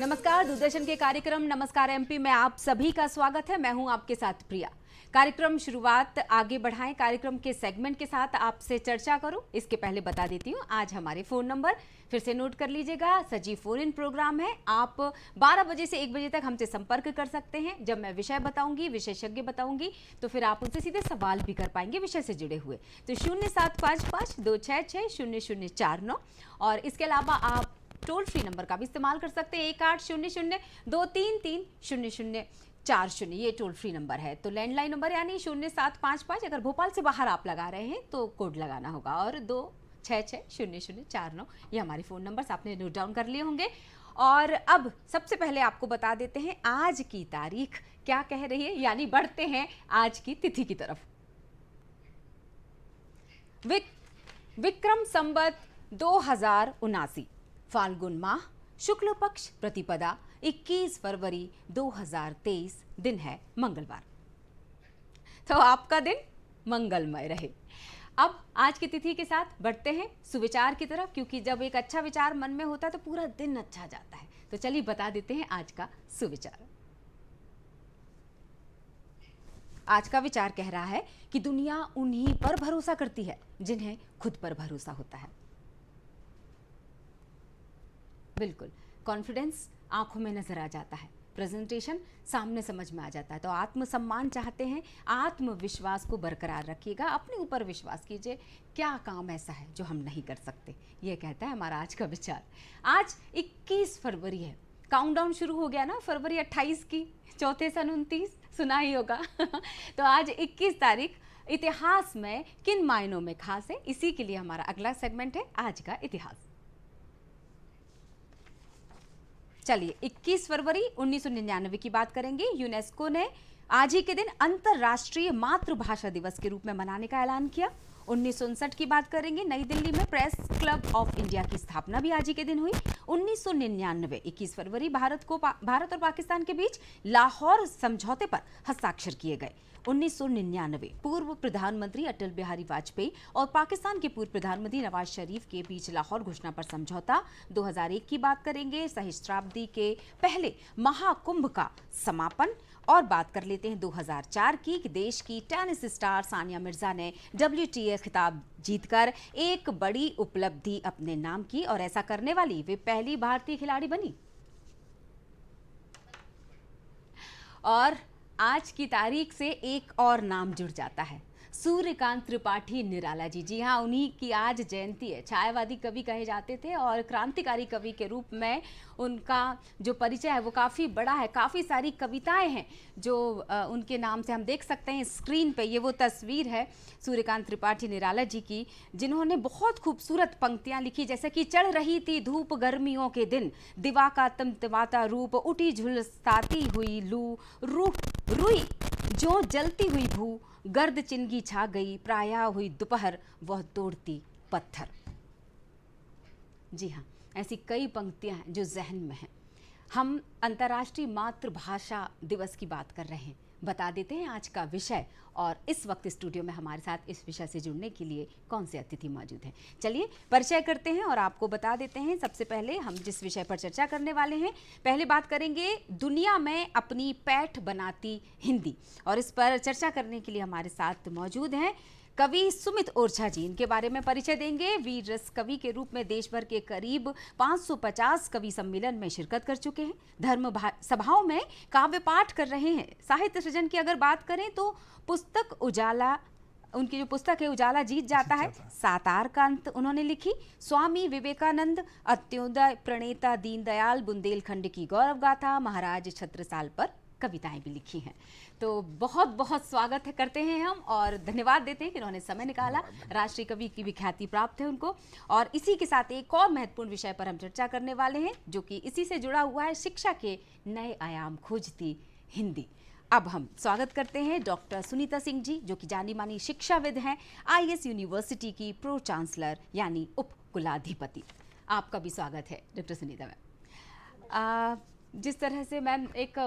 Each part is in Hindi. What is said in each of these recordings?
नमस्कार, दूरदर्शन के कार्यक्रम नमस्कार एमपी में आप सभी का स्वागत है। मैं हूं आपके साथ प्रिया। कार्यक्रम शुरुआत आगे बढ़ाएं, कार्यक्रम के सेगमेंट के साथ आपसे चर्चा करूं इसके पहले बता देती हूं आज हमारे फोन नंबर फिर से नोट कर लीजिएगा। सजीव फोन इन प्रोग्राम है। आप 12 बजे से 1 बजे तक हमसे संपर्क कर सकते हैं। जब मैं विषय बताऊंगी, विशेषज्ञ बताऊंगी, तो फिर आप उनसे सीधे सवाल भी कर पाएंगे विषय से जुड़े हुए। तो 0755-266-0049 और इसके अलावा आप टोल फ्री नंबर का भी इस्तेमाल कर सकते हैं 1800-233-0040। ये टोल फ्री नंबर है। तो लैंडलाइन नंबर यानी 0755, अगर भोपाल से बाहर आप लगा रहे हैं तो कोड लगाना होगा, और 266-0049 ये हमारे फ़ोन नंबर्स आपने नोट डाउन कर लिए होंगे। और अब सबसे पहले आपको बता देते हैं आज की तारीख क्या कह रही है, यानी बढ़ते हैं आज की तिथि की तरफ। विक्रम संवत 2079, फाल्गुन माह, शुक्ल पक्ष, प्रतिपदा, 21 फरवरी 2023, दिन है मंगलवार। तो आपका दिन मंगलमय रहे। अब आज की तिथि के साथ बढ़ते हैं सुविचार की तरफ, क्योंकि जब एक अच्छा विचार मन में होता है तो पूरा दिन अच्छा जाता है। तो चलिए बता देते हैं आज का सुविचार। आज का विचार कह रहा है कि दुनिया उन्हीं पर भरोसा करती है जिन्हें खुद पर भरोसा होता है। बिल्कुल, कॉन्फिडेंस आंखों में नजर आ जाता है, प्रेजेंटेशन सामने समझ में आ जाता है। तो आत्मसम्मान चाहते हैं, आत्मविश्वास को बरकरार रखिएगा, अपने ऊपर विश्वास कीजिए। क्या काम ऐसा है जो हम नहीं कर सकते, ये कहता है हमारा आज का विचार। आज 21 फरवरी है, काउंटडाउन शुरू हो गया ना, फरवरी 28 की, चौथे सन 29 सुना ही होगा। तो आज 21 तारीख इतिहास में किन मायनों में खास है, इसी के लिए हमारा अगला सेगमेंट है आज का इतिहास। चलिए 21 फरवरी 1999 की बात करेंगे। यूनेस्को ने आज ही के दिन अंतर्राष्ट्रीय मातृभाषा दिवस के रूप में मनाने का ऐलान किया। 1959 की बात करेंगे। नई दिल्ली में प्रेस क्लब ऑफ इंडिया की स्थापना भी आज ही के दिन हुई। 1999 21 फरवरी भारत और पाकिस्तान के बीच लाहौर समझौते पर हस्ताक्षर किए गए। 1999 पूर्व प्रधानमंत्री अटल बिहारी वाजपेयी और पाकिस्तान के पूर्व प्रधानमंत्री नवाज शरीफ के बीच लाहौर घोषणा पर समझौता। 2001 की बात करेंगे। सहस्त्राब्दी के पहले महाकुंभ का समापन। और बात कर लेते हैं 2004 की, कि देश की टेनिस स्टार सानिया मिर्जा ने WTA खिताब जीतकर एक बड़ी उपलब्धि अपने नाम की, और ऐसा करने वाली वे पहली भारतीय खिलाड़ी बनी। और आज की तारीख से एक और नाम जुड़ जाता है, सूर्यकांत त्रिपाठी निराला जी। जी हाँ, उन्हीं की आज जयंती है। छायावादी कवि कहे जाते थे और क्रांतिकारी कवि के रूप में उनका जो परिचय है वो काफ़ी बड़ा है। काफ़ी सारी कविताएं हैं जो उनके नाम से हम देख सकते हैं स्क्रीन पे। ये वो तस्वीर है सूर्यकांत त्रिपाठी निराला जी की, जिन्होंने बहुत खूबसूरत पंक्तियां लिखी, जैसे कि चढ़ रही थी धूप गर्मियों के दिन, दिवा का तमतमाता रूप, उठी झुलसाती हुई लू, रुई जो जलती हुई भू, गर्द चिनगी छा गई, प्रायः हुई दोपहर वह तोड़ती पत्थर। जी हाँ, ऐसी कई पंक्तियां हैं जो जहन में हैं। हम अंतर्राष्ट्रीय मातृभाषा दिवस की बात कर रहे हैं। बता देते हैं आज का विषय, और इस वक्त स्टूडियो में हमारे साथ इस विषय से जुड़ने के लिए कौन से अतिथि मौजूद हैं। चलिए परिचय करते हैं और आपको बता देते हैं। सबसे पहले हम जिस विषय पर चर्चा करने वाले हैं, पहले बात करेंगे दुनिया में अपनी पैठ बनाती हिंदी, और इस पर चर्चा करने के लिए हमारे साथ मौजूद हैं कवि सुमित ओरछा जी। इनके बारे में परिचय देंगे। वीर रस कवि के रूप में देश भर के करीब 550 कवि सम्मेलन में शिरकत कर चुके हैं। धर्म सभाओं में काव्य पाठ कर रहे हैं। साहित्य सृजन की अगर बात करें तो पुस्तक उजाला, उनकी जो पुस्तक है उजाला जीत जाता है, सातार का अंत उन्होंने लिखी। स्वामी विवेकानंद, अंत्योदय प्रणेता दीनदयाल, बुंदेलखंड की गौरव गाथा, महाराज छत्रसाल पर कविताएं भी लिखी हैं। तो बहुत बहुत स्वागत है करते हैं हम, और धन्यवाद देते हैं कि उन्होंने समय निकाला। राष्ट्रीय कवि की भी ख्याति प्राप्त है उनको। और इसी के साथ एक और महत्वपूर्ण विषय पर हम चर्चा करने वाले हैं, जो कि इसी से जुड़ा हुआ है, शिक्षा के नए आयाम खोजती हिंदी। अब हम स्वागत करते हैं डॉक्टर सुनीता सिंह जी, जो कि जानी मानी शिक्षाविद हैं, IS यूनिवर्सिटी की प्रो चांसलर यानी उप कुलाधिपति। आपका भी स्वागत है डॉक्टर सुनीता मैम। जिस तरह से मैम एक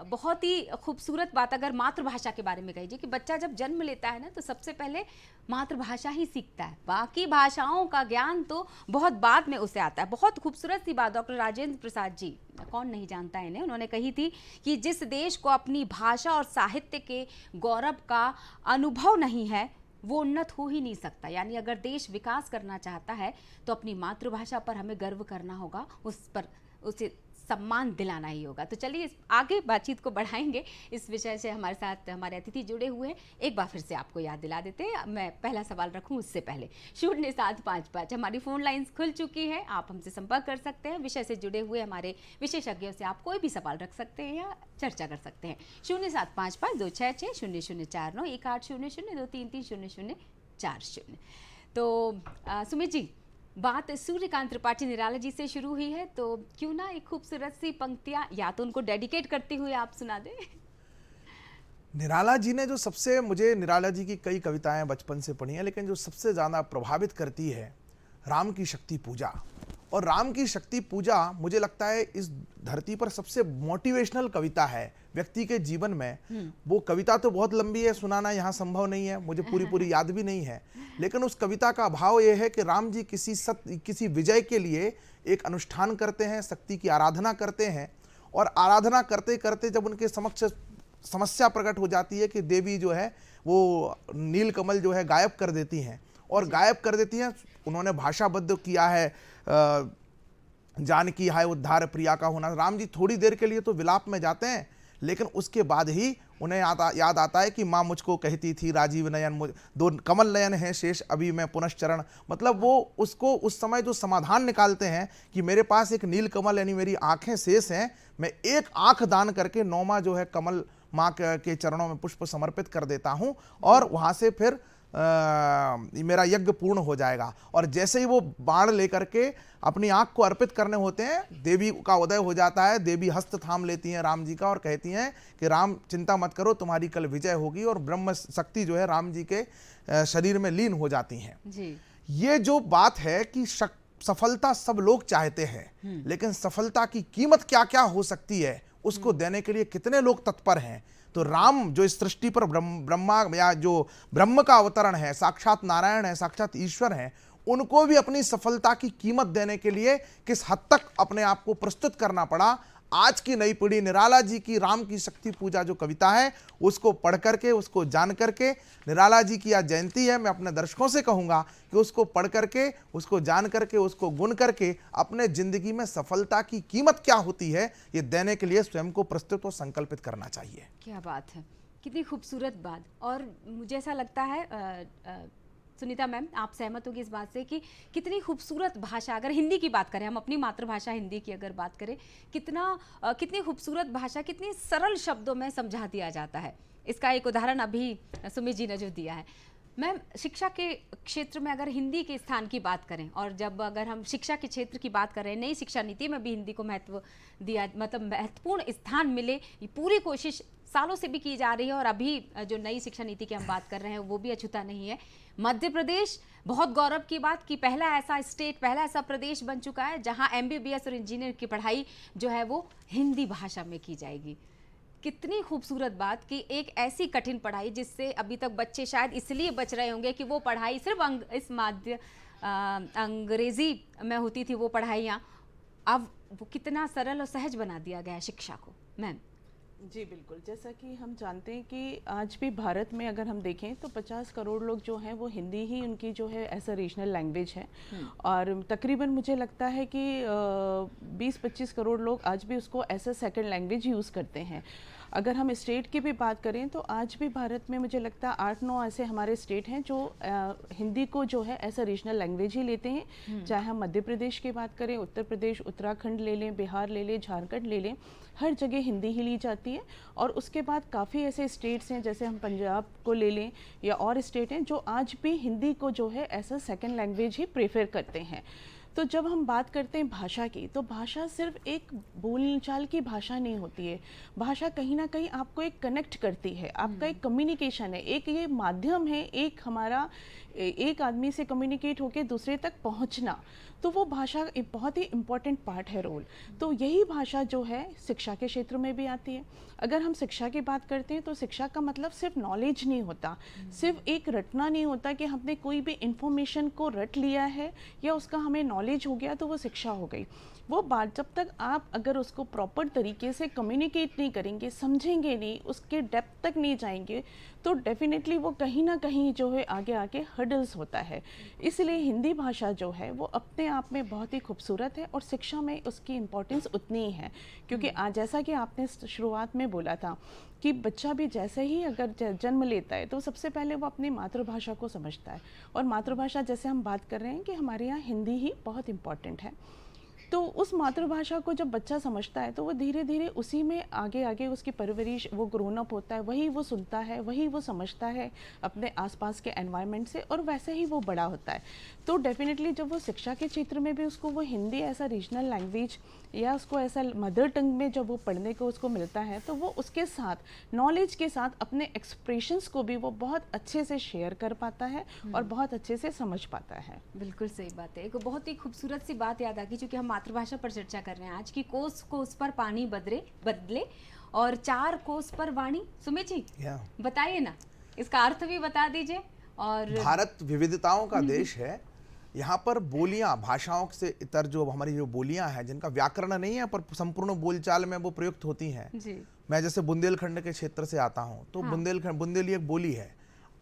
बहुत ही खूबसूरत बात अगर मातृभाषा के बारे में कही जाए कि बच्चा जब जन्म लेता है ना तो सबसे पहले मातृभाषा ही सीखता है, बाकी भाषाओं का ज्ञान तो बहुत बाद में उसे आता है। बहुत खूबसूरत सी बात डॉक्टर राजेंद्र प्रसाद जी, कौन नहीं जानता है इन्हें, उन्होंने कही थी कि जिस देश को अपनी भाषा और साहित्य के गौरव का अनुभव नहीं है वो उन्नत हो ही नहीं सकता। यानी अगर देश विकास करना चाहता है तो अपनी मातृभाषा पर हमें गर्व करना होगा, उस पर उसे सम्मान दिलाना ही होगा। तो चलिए आगे बातचीत को बढ़ाएंगे। इस विषय से हमारे साथ हमारे अतिथि जुड़े हुए हैं। एक बार फिर से आपको याद दिला देते हैं, मैं पहला सवाल रखूं उससे पहले 0755 हमारी फोन लाइंस खुल चुकी है, आप हमसे संपर्क कर सकते हैं। विषय से जुड़े हुए हमारे विशेषज्ञों से आप कोई भी सवाल रख सकते हैं या चर्चा कर सकते हैं। 0755 266 0049 1800 233 0040। तो सुमित जी, बात सूर्यकांत त्रिपाठी निराला जी से शुरू हुई है, तो क्यों ना एक खूबसूरत सी पंक्तियां या तो उनको डेडिकेट करते हुए आप सुना दें। निराला जी ने जो सबसे, मुझे निराला जी की कई कविताएं बचपन से पढ़ी हैं, लेकिन जो सबसे ज़्यादा प्रभावित करती है राम की शक्ति पूजा। और राम की शक्ति पूजा मुझे लगता है इस धरती पर सबसे मोटिवेशनल कविता है व्यक्ति के जीवन में। वो कविता तो बहुत लंबी है, सुनाना यहाँ संभव नहीं है, मुझे पूरी याद भी नहीं है, लेकिन उस कविता का भाव ये है कि राम जी किसी विजय के लिए एक अनुष्ठान करते हैं, शक्ति की आराधना करते हैं, और आराधना करते करते जब उनके समक्ष समस्या प्रकट हो जाती है कि देवी जो है वो नील कमल जो है गायब कर देती हैं, और गायब कर देती हैं। उन्होंने भाषाबद्ध किया है जानकी हाय उद्धार प्रिया का होना। राम जी थोड़ी देर के लिए तो विलाप में जाते हैं, लेकिन उसके बाद ही उन्हें याद आता है कि माँ मुझको कहती थी राजीव नयन, दो कमल नयन है शेष अभी मैं पुनश्चरण। मतलब वो उसको उस समय जो समाधान निकालते हैं कि मेरे पास एक नील कमल यानी मेरी आंखें शेष हैं, मैं एक आंख दान करके नौमा जो है कमल माँ के चरणों में पुष्प समर्पित कर देता हूँ, और वहाँ से फिर मेरा यज्ञ पूर्ण हो जाएगा। और जैसे ही वो बाण लेकर के अपनी आंख को अर्पित करने होते हैं, देवी का उदय हो जाता है। देवी हस्त थाम लेती हैं राम जी का और कहती हैं कि राम चिंता मत करो, तुम्हारी कल विजय होगी, और ब्रह्म शक्ति जो है राम जी के शरीर में लीन हो जाती हैं जी। ये जो बात है कि सफलता सब लोग चाहते हैं, लेकिन सफलता की कीमत क्या क्या हो सकती है उसको देने के लिए कितने लोग तत्पर हैं। तो राम जो इस सृष्टि पर ब्रह्मा या जो ब्रह्म का अवतरण है, साक्षात नारायण है, साक्षात ईश्वर है, उनको भी अपनी सफलता की कीमत देने के लिए किस हद तक अपने आप को प्रस्तुत करना पड़ा। आज की नई पीढ़ी निराला जी की राम की शक्ति पूजा जो कविता है उसको पढ़ करके, उसको जान करके, निराला जी की आज जयंती है, मैं अपने दर्शकों से कहूँगा कि उसको पढ़ करके, उसको जान करके, उसको गुण करके अपने जिंदगी में सफलता की कीमत क्या होती है ये देने के लिए स्वयं को प्रस्तुत और संकल्पित करना चाहिए। क्या बात है, कितनी खूबसूरत बात। और मुझे ऐसा लगता है सुनीता मैम, आप सहमत होगी इस बात से कि कितनी खूबसूरत भाषा, अगर हिंदी की बात करें, हम अपनी मातृभाषा हिंदी की अगर बात करें, कितनी खूबसूरत भाषा कितनी सरल शब्दों में समझा दिया जाता है। इसका एक उदाहरण अभी सुमित जी ने जो दिया है। मैम, शिक्षा के क्षेत्र में अगर हिंदी के स्थान की बात करें, और जब अगर हम शिक्षा के क्षेत्र की बात करें, नई शिक्षा नीति में भी हिंदी को महत्व दिया, मतलब महत्वपूर्ण स्थान मिले, ये पूरी कोशिश सालों से भी की जा रही है, और अभी जो नई शिक्षा नीति की हम बात कर रहे हैं वो भी अछूता नहीं है। मध्य प्रदेश, बहुत गौरव की बात कि पहला ऐसा स्टेट, पहला ऐसा प्रदेश बन चुका है जहां MBBS और इंजीनियर की पढ़ाई जो है वो हिंदी भाषा में की जाएगी। कितनी खूबसूरत बात कि एक ऐसी कठिन पढ़ाई जिससे अभी तक बच्चे शायद इसलिए बच रहे होंगे कि वो पढ़ाई सिर्फ इस माध्य अंग्रेजी में होती थी वो पढ़ाइयाँ, अब वो कितना सरल और सहज बना दिया गया है शिक्षा को। मैम जी बिल्कुल, जैसा कि हम जानते हैं कि आज भी भारत में अगर हम देखें तो 50 करोड़ लोग जो हैं वो हिंदी ही उनकी जो है ऐसा रीजनल लैंग्वेज है, और तकरीबन मुझे लगता है कि 20-25 करोड़ लोग आज भी उसको ऐसा सेकंड लैंग्वेज यूज़ करते हैं। अगर हम स्टेट की भी बात करें तो आज भी भारत में मुझे लगता है 8-9 ऐसे हमारे स्टेट हैं जो हिंदी को जो है ऐसा रीजनल लैंग्वेज ही लेते हैं। चाहे हम मध्य प्रदेश की बात करें, उत्तर प्रदेश, उत्तराखंड ले लें, बिहार ले लें, झारखंड ले लें, हर जगह हिंदी ही ली जाती है। और उसके बाद काफ़ी ऐसे स्टेट्स हैं, जैसे हम पंजाब को ले लें या और स्टेट हैं, जो आज भी हिंदी को जो है ऐसा सेकंड लैंग्वेज ही प्रेफर करते हैं। तो जब हम बात करते हैं भाषा की, तो भाषा सिर्फ एक बोलचाल की भाषा नहीं होती है। भाषा कहीं ना कहीं आपको एक कनेक्ट करती है, आपका एक कम्युनिकेशन है, एक ये माध्यम है, एक हमारा एक आदमी से कम्युनिकेट होके दूसरे तक पहुंचना, तो वो भाषा एक बहुत ही इम्पॉर्टेंट पार्ट है, रोल। तो यही भाषा जो है शिक्षा के क्षेत्र में भी आती है। अगर हम शिक्षा की बात करते हैं तो शिक्षा का मतलब सिर्फ नॉलेज नहीं होता, सिर्फ एक रटना नहीं होता कि हमने कोई भी इंफॉर्मेशन को रट लिया है या उसका हमें नॉलेज हो गया तो वो शिक्षा हो गई। वो बात जब तक आप अगर उसको प्रॉपर तरीके से कम्युनिकेट नहीं करेंगे, समझेंगे नहीं, उसके डेप्थ तक नहीं जाएंगे, तो डेफिनेटली वो कहीं ना कहीं जो है आगे आके हर्डल्स होता है। इसलिए हिंदी भाषा जो है वो अपने आप में बहुत ही खूबसूरत है और शिक्षा में उसकी इम्पोर्टेंस उतनी ही है। क्योंकि आज जैसा कि आपने शुरुआत में बोला था कि बच्चा भी जैसे ही अगर जन्म लेता है तो सबसे पहले वो अपनी मातृभाषा को समझता है, और मातृभाषा जैसे हम बात कर रहे हैं कि हमारे यहाँ हिंदी ही बहुत इम्पॉर्टेंट है। तो उस मातृभाषा को जब बच्चा समझता है तो वो धीरे धीरे उसी में आगे आगे उसकी परवरिश, वो ग्रोन अप होता है, वही वो सुनता है, वही वो समझता है अपने आसपास के एनवायरनमेंट से, और वैसे ही वो बड़ा होता है। तो डेफिनेटली जब वो शिक्षा के क्षेत्र में भी उसको वो हिंदी ऐसा रीजनल लैंग्वेज या उसको ऐसा मदर टंग में जब वो पढ़ने को उसको मिलता है, तो वो उसके साथ नॉलेज के साथ अपने एक्सप्रेशंस को भी वो बहुत अच्छे से शेयर कर पाता है और बहुत अच्छे से समझ पाता है। बिल्कुल सही बात है। एक बहुत ही खूबसूरत सी बात याद आ गई, चूंकि हम मातृभाषा पर चर्चा कर रहे हैं आज की। कोस कोस पर पानी बदले और 4 कोस पर वाणी। सुमित जी बताइए ना, इसका अर्थ भी बता दीजिए। और भारत विविधताओं का देश है। यहाँ पर बोलियां, भाषाओं से इतर जो हमारी जो बोलियां हैं जिनका व्याकरण नहीं है पर संपूर्ण बोलचाल में वो प्रयुक्त होती हैं जी। मैं जैसे बुंदेलखंड के क्षेत्र से आता हूँ, तो हाँ। बुंदेली एक बोली है।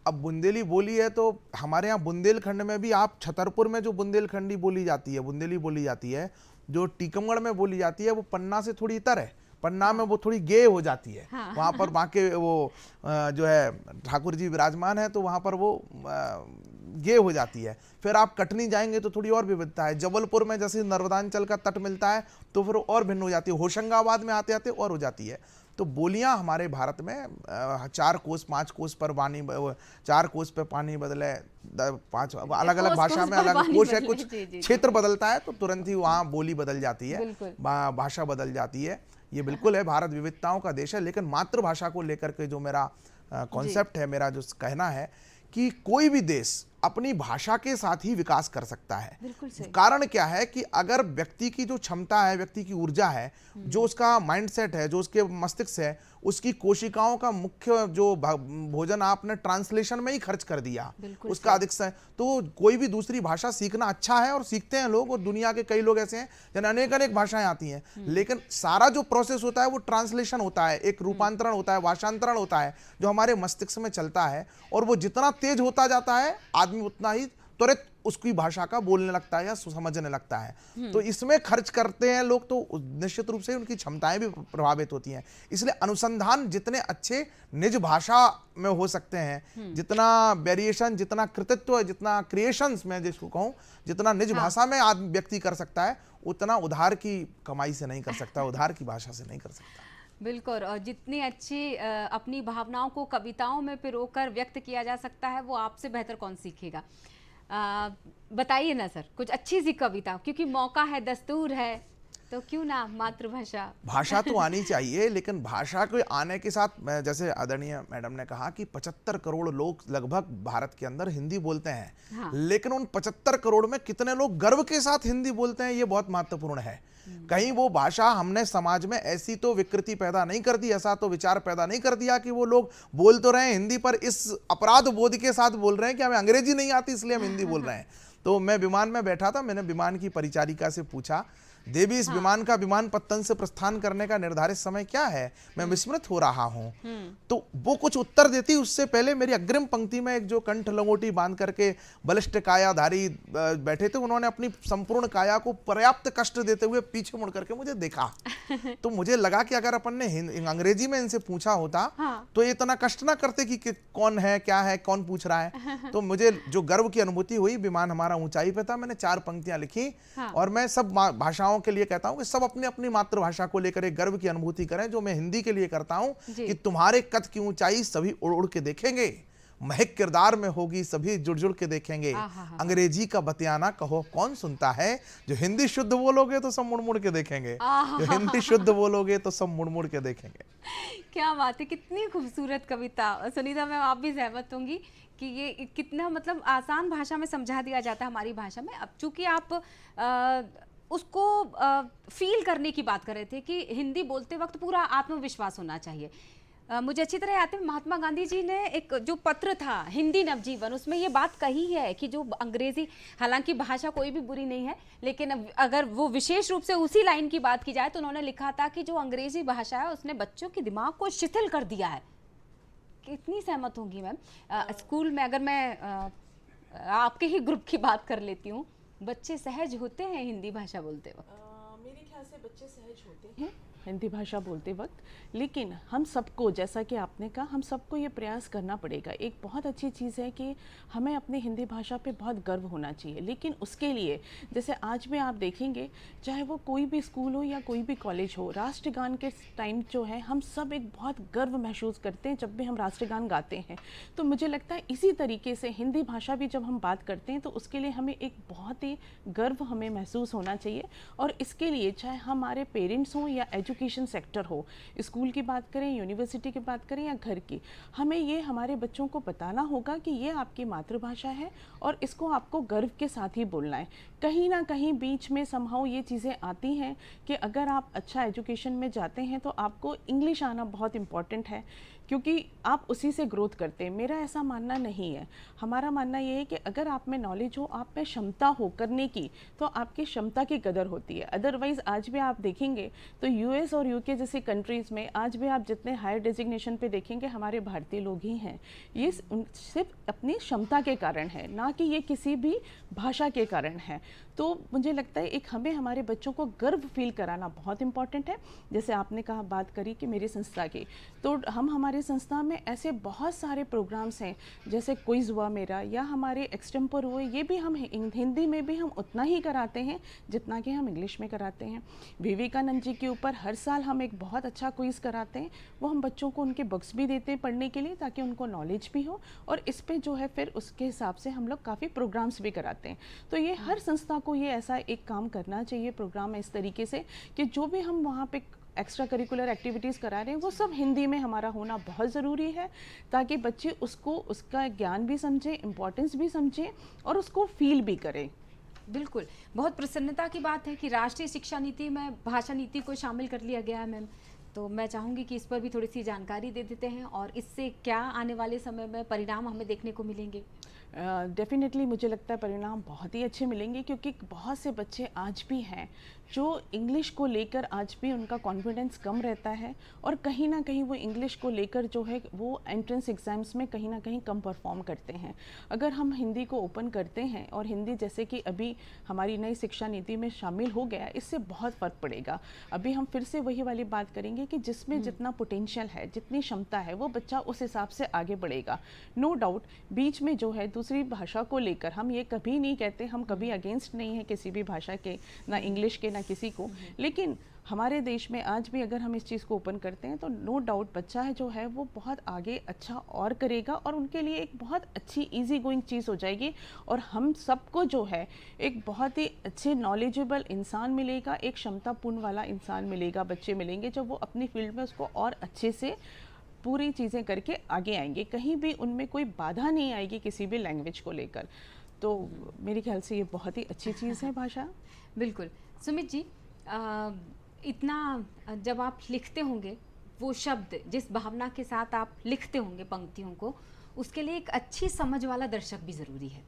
अब बुंदेली बोली है तो हमारे यहाँ बुंदेलखंड में भी, आप छतरपुर में जो बुंदेलखंडी बोली जाती है, बुंदेली बोली जाती है, जो टीकमगढ़ में बोली जाती है, वो पन्ना से थोड़ी इतर है। पन्ना में वो थोड़ी गे हो जाती है। हाँ। वहाँ पर बाकी वो जो है ठाकुर जी विराजमान है, तो वहाँ पर वो गे हो जाती है। फिर आप कटनी जाएंगे तो थोड़ी और विविधता है। जबलपुर में जैसे नर्मदांचल का तट मिलता है तो फिर और भिन्न हो जाती है। होशंगाबाद में आते आते और हो जाती है। तो बोलियां हमारे भारत में 4 कोस 5 कोस पर वाणी, 4 कोस पर पानी बदले, 5 अलग अलग भाषा में अलग कोश है। कुछ क्षेत्र बदलता है तो तुरंत ही वहाँ बोली बदल जाती है, भाषा बदल जाती है। ये बिल्कुल है, भारत विविधताओं का देश है। लेकिन मातृभाषा को लेकर के जो मेरा कॉन्सेप्ट है, मेरा जो कहना है कि कोई भी देश अपनी भाषा के साथ ही विकास कर सकता है। कारण क्या है कि अगर व्यक्ति की जो क्षमता है, व्यक्ति की ऊर्जा है, जो उसका माइंडसेट है, जो उसके मस्तिष्क है, उसकी कोशिकाओं का मुख्य जो भोजन आपने ट्रांसलेशन में ही खर्च कर दिया, उसका अधिक से, तो कोई भी दूसरी भाषा सीखना अच्छा है और सीखते हैं लोग। और दुनिया के कई लोग ऐसे हैं जिन्हें अनेक अनेक भाषाएं आती हैं, लेकिन सारा जो प्रोसेस होता है वो ट्रांसलेशन होता है, एक रूपांतरण होता है, भाषांतरण होता है जो हमारे मस्तिष्क में चलता है। और वो जितना तेज होता जाता है आदमी उतना ही त्वरित उसकी भाषा का बोलने लगता है या समझने लगता है। तो इसमें खर्च करते हैं लोग तो निश्चित रूप से उनकी क्षमताएं भी प्रभावित होती हैं। इसलिए अनुसंधान जितने अच्छे निज भाषा में हो सकते हैं, जितना वेरिएशन, जितना कृतित्व, जितना क्रिएशंस मैं जिसको कहूँ, जितना निज भाषा में आदमी व्यक्ति कर सकता है, उतना उधार की कमाई से नहीं कर सकता, उधार की भाषा से नहीं कर सकता। बिल्कुल। और जितनी अच्छी अपनी भावनाओं को कविताओं में पिरोकर व्यक्त किया जा सकता है, वो आपसे बेहतर कौन सीखेगा। बताइए ना सर कुछ अच्छी सी कविता, क्योंकि मौका है, दस्तूर है, तो क्यों ना मातृभाषा। भाषा तो आनी चाहिए, लेकिन भाषा के आने के साथ, मैं जैसे आदरणीय मैडम ने कहा कि 75 करोड़ लोग लगभग भारत के अंदर हिंदी बोलते हैं। हाँ। लेकिन उन 75 करोड़ में कितने लोग गर्व के साथ हिंदी बोलते हैं, ये बहुत महत्वपूर्ण है। कहीं वो भाषा हमने समाज में ऐसी तो विकृति पैदा नहीं कर दी, ऐसा तो विचार पैदा नहीं कर दिया कि वो लोग बोल तो रहे हैं हिंदी पर इस अपराध बोध के साथ बोल रहे हैं कि हमें अंग्रेजी नहीं आती इसलिए हम हिंदी बोल रहे हैं। तो मैं विमान में बैठा था, मैंने विमान की परिचारिका से पूछा, देवी इस विमान का विमानपत्तन से प्रस्थान करने का निर्धारित समय क्या है, मैं विस्मृत हो रहा हूं। तो वो कुछ उत्तर देती उससे पहले मेरी अग्रिम पंक्ति में एक जो कंठ लंगोटी बांध करके बलिष्ठ कायाधारी बैठे थे, उन्होंने अपनी संपूर्ण काया को पर्याप्त कष्ट देते हुए पीछे मुड़ करके मुझे देखा। तो मुझे लगा कि अगर अपन ने अंग्रेजी में इनसे पूछा होता तो ये इतना कष्ट ना करते कि कौन है, क्या है, कौन पूछ रहा है। तो मुझे जो गर्व की अनुभूति हुई, विमान हमारा ऊंचाई पे था, मैंने 4 पंक्तियां लिखी। और मैं सब भाषाओं के लिए कहता हूं कि सब अपनी अपनी मातृभाषा को लेकर एक गर्व की अनुभूति करें, जो मैं हिंदी के लिए करता हूं कि तुम्हारे कद की ऊंचाई सभी उड़ उड़ के देखेंगे, महक किरदार में होगी, सभी जुड़ जुड़ के देखेंगे। अंग्रेजी का बतियाना कहो कौन सुनता है, जो हिंदी शुद्ध बोलोगे तो सब मुड़ मुड़ के देखेंगे, जो हिंदी शुद्ध बोलोगे तो सब मुड़ मुड़ के देखेंगे। क्या बात है, कितनी खूबसूरत कविता। सुनीता मैम, आप भी सहमत होंगी कि ये कितना मतलब आसान भाषा में समझा दिया जाता है हमारी भाषा में। अब चूंकि आप उसको फील करने की बात कर रहे थे कि हिंदी बोलते वक्त पूरा आत्मविश्वास होना चाहिए। मुझे अच्छी तरह याद है, महात्मा गांधी जी ने एक जो पत्र था हिंदी नवजीवन, उसमें ये बात कही है कि जो अंग्रेजी, हालांकि भाषा कोई भी बुरी नहीं है, लेकिन अगर वो विशेष रूप से उसी लाइन की बात की जाए तो उन्होंने लिखा था कि जो अंग्रेजी भाषा है उसने बच्चों के दिमाग को शिथिल कर दिया है। कितनी सहमत होंगी मैम? स्कूल में अगर मैं आपके ही ग्रुप की बात कर लेती हूँ, बच्चे सहज होते हैं हिंदी भाषा बोलते वक्त? मेरे ख्याल से बच्चे सहज होते हैं हिंदी भाषा बोलते वक्त, लेकिन हम सबको, जैसा कि आपने कहा, हम सबको ये प्रयास करना पड़ेगा। एक बहुत अच्छी चीज़ है कि हमें अपनी हिंदी भाषा पे बहुत गर्व होना चाहिए, लेकिन उसके लिए जैसे आज में आप देखेंगे, चाहे वो कोई भी स्कूल हो या कोई भी कॉलेज हो, राष्ट्रगान के टाइम जो है हम सब एक बहुत गर्व महसूस करते हैं जब भी हम राष्ट्रगान गाते हैं। तो मुझे लगता है इसी तरीके से हिंदी भाषा भी जब हम बात करते हैं तो उसके लिए हमें एक बहुत ही गर्व हमें महसूस होना चाहिए। और इसके लिए चाहे हमारे पेरेंट्स हों या एजुकेशन सेक्टर हो, स्कूल की बात करें, यूनिवर्सिटी की बात करें या घर की, हमें ये हमारे बच्चों को बताना होगा कि ये आपकी मातृभाषा है और इसको आपको गर्व के साथ ही बोलना है। कहीं ना कहीं बीच में समहाउ ये चीज़ें आती हैं कि अगर आप अच्छा एजुकेशन में जाते हैं तो आपको इंग्लिश आना बहुत इम्पॉर्टेंट है, क्योंकि आप उसी से ग्रोथ करते हैं। मेरा ऐसा मानना नहीं है। हमारा मानना ये है कि अगर आप में नॉलेज हो, आप में क्षमता हो करने की, तो आपकी क्षमता की कदर होती है। अदरवाइज़ आज भी आप देखेंगे तो यूएस और यूके जैसी कंट्रीज़ में आज भी आप जितने हायर डेजिग्नेशन पे देखेंगे हमारे भारतीय लोग ही हैं। ये सिर्फ अपनी क्षमता के कारण है, ना कि ये किसी भी भाषा के कारण है। तो मुझे लगता है एक हमें हमारे बच्चों को गर्व फील कराना बहुत इंपॉर्टेंट है। जैसे आपने कहा, बात करी कि मेरी संस्था की, तो हम हमारी संस्था में ऐसे बहुत सारे प्रोग्राम्स हैं, जैसे क्विज़ हुआ मेरा या हमारे एक्सटेम्पर हुए, ये भी हम हिंदी में भी हम उतना ही कराते हैं जितना कि हम इंग्लिश में कराते हैं। विवेकानंद जी के ऊपर हर साल हम एक बहुत अच्छा क्विज़ कराते हैं, वो हम बच्चों को उनके बुक्स भी देते हैं पढ़ने के लिए ताकि उनको नॉलेज भी हो, और इस पे जो है फिर उसके हिसाब से हम लोग काफ़ी प्रोग्राम्स भी कराते हैं। तो ये हर संस्था को ये ऐसा एक काम करना चाहिए, प्रोग्राम इस तरीके से कि जो भी हम वहाँ पे एक्स्ट्रा करिकुलर एक्टिविटीज़ करा रहे हैं वो सब हिंदी में हमारा होना बहुत ज़रूरी है, ताकि बच्चे उसको, उसका ज्ञान भी समझें, इम्पोर्टेंस भी समझें और उसको फील भी करें। बिल्कुल, बहुत प्रसन्नता की बात है कि राष्ट्रीय शिक्षा नीति में भाषा नीति को शामिल कर लिया गया है मैम। तो मैं चाहूँगी कि इस पर भी थोड़ी सी जानकारी दे देते हैं और इससे क्या आने वाले समय में परिणाम हमें देखने को मिलेंगे। डेफिनेटली मुझे लगता है परिणाम बहुत ही अच्छे मिलेंगे, क्योंकि बहुत से बच्चे आज भी हैं जो इंग्लिश को लेकर आज भी उनका कॉन्फिडेंस कम रहता है, और कहीं ना कहीं वो इंग्लिश को लेकर जो है वो एंट्रेंस एग्ज़ाम्स में कहीं ना कहीं कम परफॉर्म करते हैं। अगर हम हिंदी को ओपन करते हैं और हिंदी जैसे कि अभी हमारी नई शिक्षा नीति में शामिल हो गया, इससे बहुत फ़र्क पड़ेगा। अभी हम फिर से वही वाली बात करेंगे कि जिसमें जितना पोटेंशियल है, जितनी क्षमता है, वो बच्चा उस हिसाब से आगे बढ़ेगा। नो डाउट बीच में जो है दूसरी भाषा को लेकर हम ये कभी नहीं कहते, हम कभी अगेंस्ट नहीं है किसी भी भाषा के, ना इंग्लिश के ना किसी को, लेकिन हमारे देश में आज भी अगर हम इस चीज़ को ओपन करते हैं तो नो डाउट बच्चा है जो है वो बहुत आगे अच्छा और करेगा, और उनके लिए एक बहुत अच्छी इजी गोइंग चीज़ हो जाएगी, और हम सबको जो है एक बहुत ही अच्छे नॉलेजेबल इंसान मिलेगा, एक क्षमतापूर्ण वाला इंसान मिलेगा, बच्चे मिलेंगे जब वो अपनी फील्ड में उसको और अच्छे से पूरी चीज़ें करके आगे आएंगे। कहीं भी उनमें कोई बाधा नहीं आएगी किसी भी लैंग्वेज को लेकर। तो मेरे ख्याल से ये बहुत ही अच्छी चीज़ है भाषा। बिल्कुल। सुमित जी, इतना जब आप लिखते होंगे वो शब्द, जिस भावना के साथ आप लिखते होंगे पंक्तियों को, उसके लिए एक अच्छी समझ वाला दर्शक भी ज़रूरी है,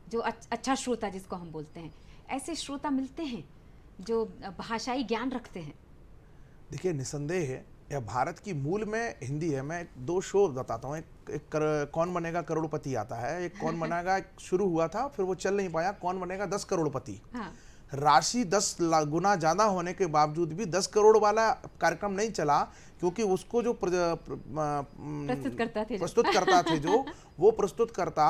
जो अच्छा श्रोता जिसको हम बोलते हैं। ऐसे श्रोता मिलते हैं जो भाषाई ज्ञान रखते हैं? देखिए, निसंदेह है यह भारत की मूल में हिंदी है। मैं दो शो बताता हूँ। एक कौन बनेगा करोड़पति आता है, एक कौन बनेगा शुरू हुआ था, फिर वो चल नहीं पाया, कौन बनेगा 10 करोड़पति। हाँ। राशि 10 गुना ज़्यादा होने के बावजूद भी 10 करोड़ वाला कार्यक्रम नहीं चला, क्योंकि उसको जो प्रस्तुतकर्ता थे जो वो प्रस्तुतकर्ता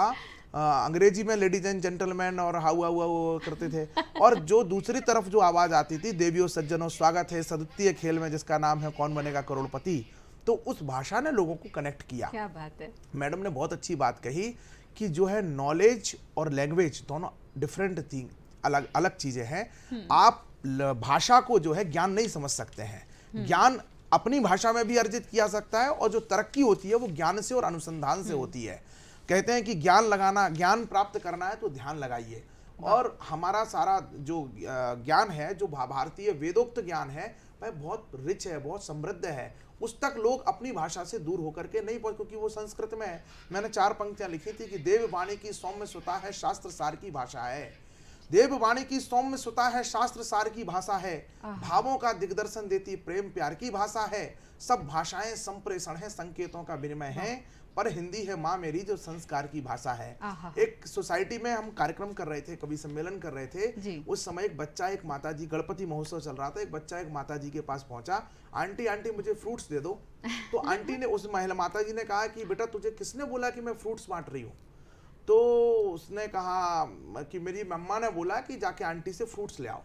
अंग्रेजी में लेडीज एंड जेंटलमैन और हाउ हाउ हाउ करते थे, और जो दूसरी तरफ जो आवाज़ आती थी, देवियों सज्जनों स्वागत है सद्वितीय खेल में जिसका नाम है कौन बनेगा करोड़पति, तो उस भाषा ने लोगों को कनेक्ट किया। क्या बात है। मैडम ने बहुत अच्छी बात कही कि जो है नॉलेज और लैंग्वेज दोनों डिफरेंट थिंग, अलग अलग चीजें हैं। आप भाषा को जो है ज्ञान नहीं समझ सकते हैं। ज्ञान अपनी भाषा में भी अर्जित किया सकता है, और जो तरक्की होती है वो ज्ञान से और अनुसंधान से होती है। कहते हैं कि ज्ञान प्राप्त करना है तो ध्यान लगाइए। और हमारा सारा जो ज्ञान है, जो भारतीय वेदोक्त ज्ञान है, वह बहुत रिच है, बहुत समृद्ध है। उस तक लोग अपनी भाषा से दूर होकर के नहीं पहुंच, क्योंकि वो संस्कृत में है। मैंने 4 पंक्तियां लिखी थी कि देववाणी की सौम्य सुता है, शास्त्र सार की भाषा है। देववाणी की सौम्य सुता है, शास्त्र सार की भाषा है। भावों का दिग्दर्शन देती प्रेम प्यार की भाषा है। सब भाषाएं संप्रेषण है, संकेतों का विनिमय है, पर हिंदी है माँ मेरी जो संस्कार की भाषा है। एक सोसाइटी में हम कार्यक्रम कर रहे थे, कवि सम्मेलन कर रहे थे। उस समय एक बच्चा, एक माताजी, गणपति महोत्सव चल रहा था, एक बच्चा एक माताजी के पास पहुंचा, आंटी आंटी मुझे फ्रूट्स दे दो। तो आंटी ने, उस महिला माताजी ने कहा कि बेटा तुझे किसने बोला कि मैं फ्रूट्स बांट रही हूँ? तो उसने कहा कि मेरी मम्मा ने बोला कि जाके आंटी से फ्रूट्स ले आओ।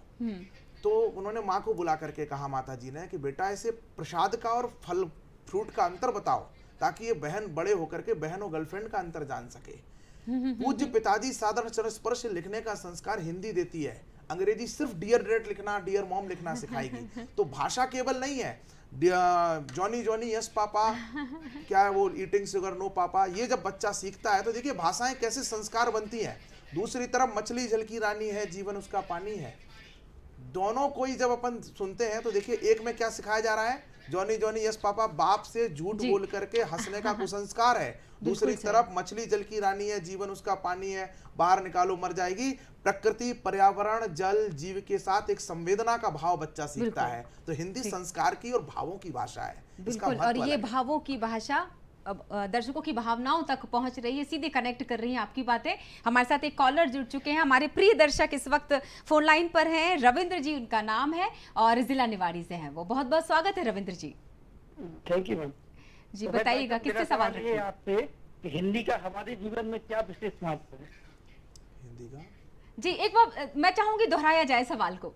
तो उन्होंने माँ को बुला करके कहा, माताजी ने, कि बेटा ऐसे प्रसाद का और फल फ्रूट का अंतर बताओ, ताकि ये बहन बड़े होकर के बहन और गर्लफ्रेंड का अंतर जान सके। पूज्य पिताजी साधारण चरण स्पर्श लिखने का संस्कार हिंदी देती है, अंग्रेजी सिर्फ डियर डैड लिखना, डियर मॉम लिखना सिखाएगी। तो भाषा केवल नहीं है जॉनी जॉनी यस पापा, क्या है वो ईटिंग शुगर नो पापा, ये जब बच्चा सीखता है तो देखिए भाषाएं कैसे संस्कार बनती हैं। दूसरी तरफ मछली जल की रानी है, जीवन उसका पानी है। दोनों को ही जब अपन सुनते हैं तो देखिए एक में क्या सिखाया जा रहा है, जॉनी जॉनी यस पापा, बाप से झूठ बोल करके हंसने का कुसंस्कार है। दूसरी तरफ मछली जल की रानी है, जीवन उसका पानी है, बाहर निकालो मर जाएगी। प्रकृति, पर्यावरण, जल, जीव के साथ एक संवेदना का भाव बच्चा सीखता है। तो हिंदी संस्कार की और भावों की भाषा है। बिल्कुल, और ये भावों की भाषा अब दर्शकों की भावनाओं तक पहुंच रही है, सीधे कनेक्ट कर रही हैं आपकी बातें। हमारे साथ एक कॉलर जुड़ चुके हैं, हमारे प्रिय दर्शक इस वक्त फोन लाइन पर हैं। रविंद्र जी उनका नाम है और जिला निवाड़ी से हैं वो। बहुत बहुत स्वागत है Ravindra ji. Thank you ma'am. जी बताइएगा, किससे सवाल रखिए आपसे कि हिंदी का हमारे जीवन में क्या विशेष महत्व है? हिंदी का जी एक बार मैं चाहूंगी दोहराया जाए सवाल को।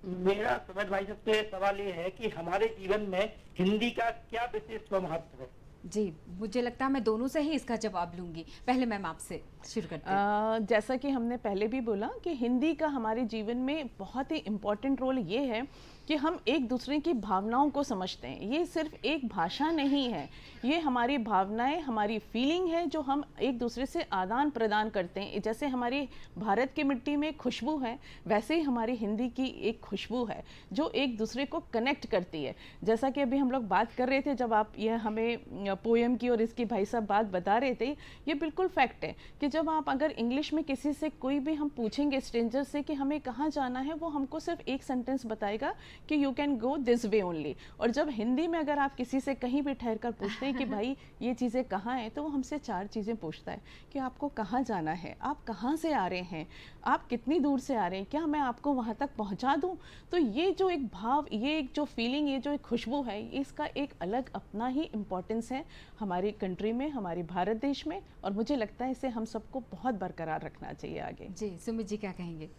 मेरा समझ भाई सबसे सवाल ये है कि हमारे जीवन में हिंदी का क्या विशेष महत्व है? जी मुझे लगता है मैं दोनों से ही इसका जवाब लूंगी। पहले मैम आपसे शुरू करते हैं। जैसा कि हमने पहले भी बोला कि हिंदी का हमारे जीवन में बहुत ही इम्पोर्टेंट रोल ये है कि हम एक दूसरे की भावनाओं को समझते हैं। ये सिर्फ एक भाषा नहीं है, ये हमारी भावनाएं, हमारी फीलिंग है जो हम एक दूसरे से आदान प्रदान करते हैं। जैसे हमारी भारत की मिट्टी में खुशबू है, वैसे ही हमारी हिंदी की एक खुशबू है जो एक दूसरे को कनेक्ट करती है। जैसा कि अभी हम लोग बात कर रहे थे, जब आप ये हमें पोएम की और इसकी भाई साहब बात बता रहे थे, ये बिल्कुल फैक्ट है कि जब आप अगर इंग्लिश में किसी से कोई भी हम पूछेंगे स्ट्रेंजर से कि हमें कहाँ जाना है, वो हमको सिर्फ एक सेंटेंस बताएगा कि you can go this way only. और जब हिंदी में अगर आप किसी से कहीं भी ठहर कर पूछते हैं कि भाई ये चीज़ें कहाँ हैं, तो वो हमसे 4 चीज़ें पूछता है कि आपको कहाँ जाना है, आप कहाँ से आ रहे हैं, आप कितनी दूर से आ रहे हैं, क्या मैं आपको वहाँ तक पहुँचा दूँ। तो ये जो एक भाव, ये एक जो फीलिंग, ये जो एक खुशबू है, इसका एक अलग अपना ही इम्पोर्टेंस है हमारी कंट्री में, हमारे भारत देश में। और मुझे लगता है इसे हम सबको बहुत बरकरार रखना चाहिए आगे। जी सुमित जी क्या कहेंगे?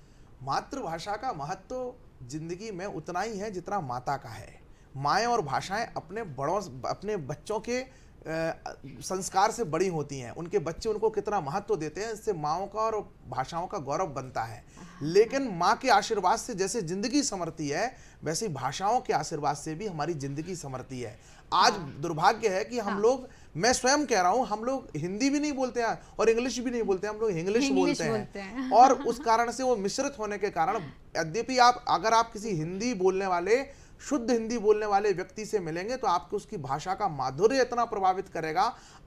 मातृभाषा का महत्व जिंदगी में उतना ही है जितना माता का है। माएँ और भाषाएं अपने बच्चों के संस्कार से बड़ी होती हैं। उनके बच्चे उनको कितना महत्व देते हैं, इससे माँओं का और भाषाओं का गौरव बनता है। लेकिन माँ के आशीर्वाद से जैसे जिंदगी संवरती है, वैसे भाषाओं के आशीर्वाद से भी हमारी जिंदगी संवरती है। आज दुर्भाग्य है कि हम लोग, मैं स्वयं कह रहा हूँ, हम लोग हिंदी भी नहीं बोलते हैं और इंग्लिश भी नहीं बोलते हैं, हम लोग इंग्लिश बोलते हैं। और उस कारण से वो मिश्रित होने के कारण, यद्यपि अगर आप किसी हिंदी बोलने वाले, शुद्ध हिंदी बोलने वाले व्यक्ति से मिलेंगे तो आपको उसकी भाषा का माधुर्य इतना प्रभावित करेगा।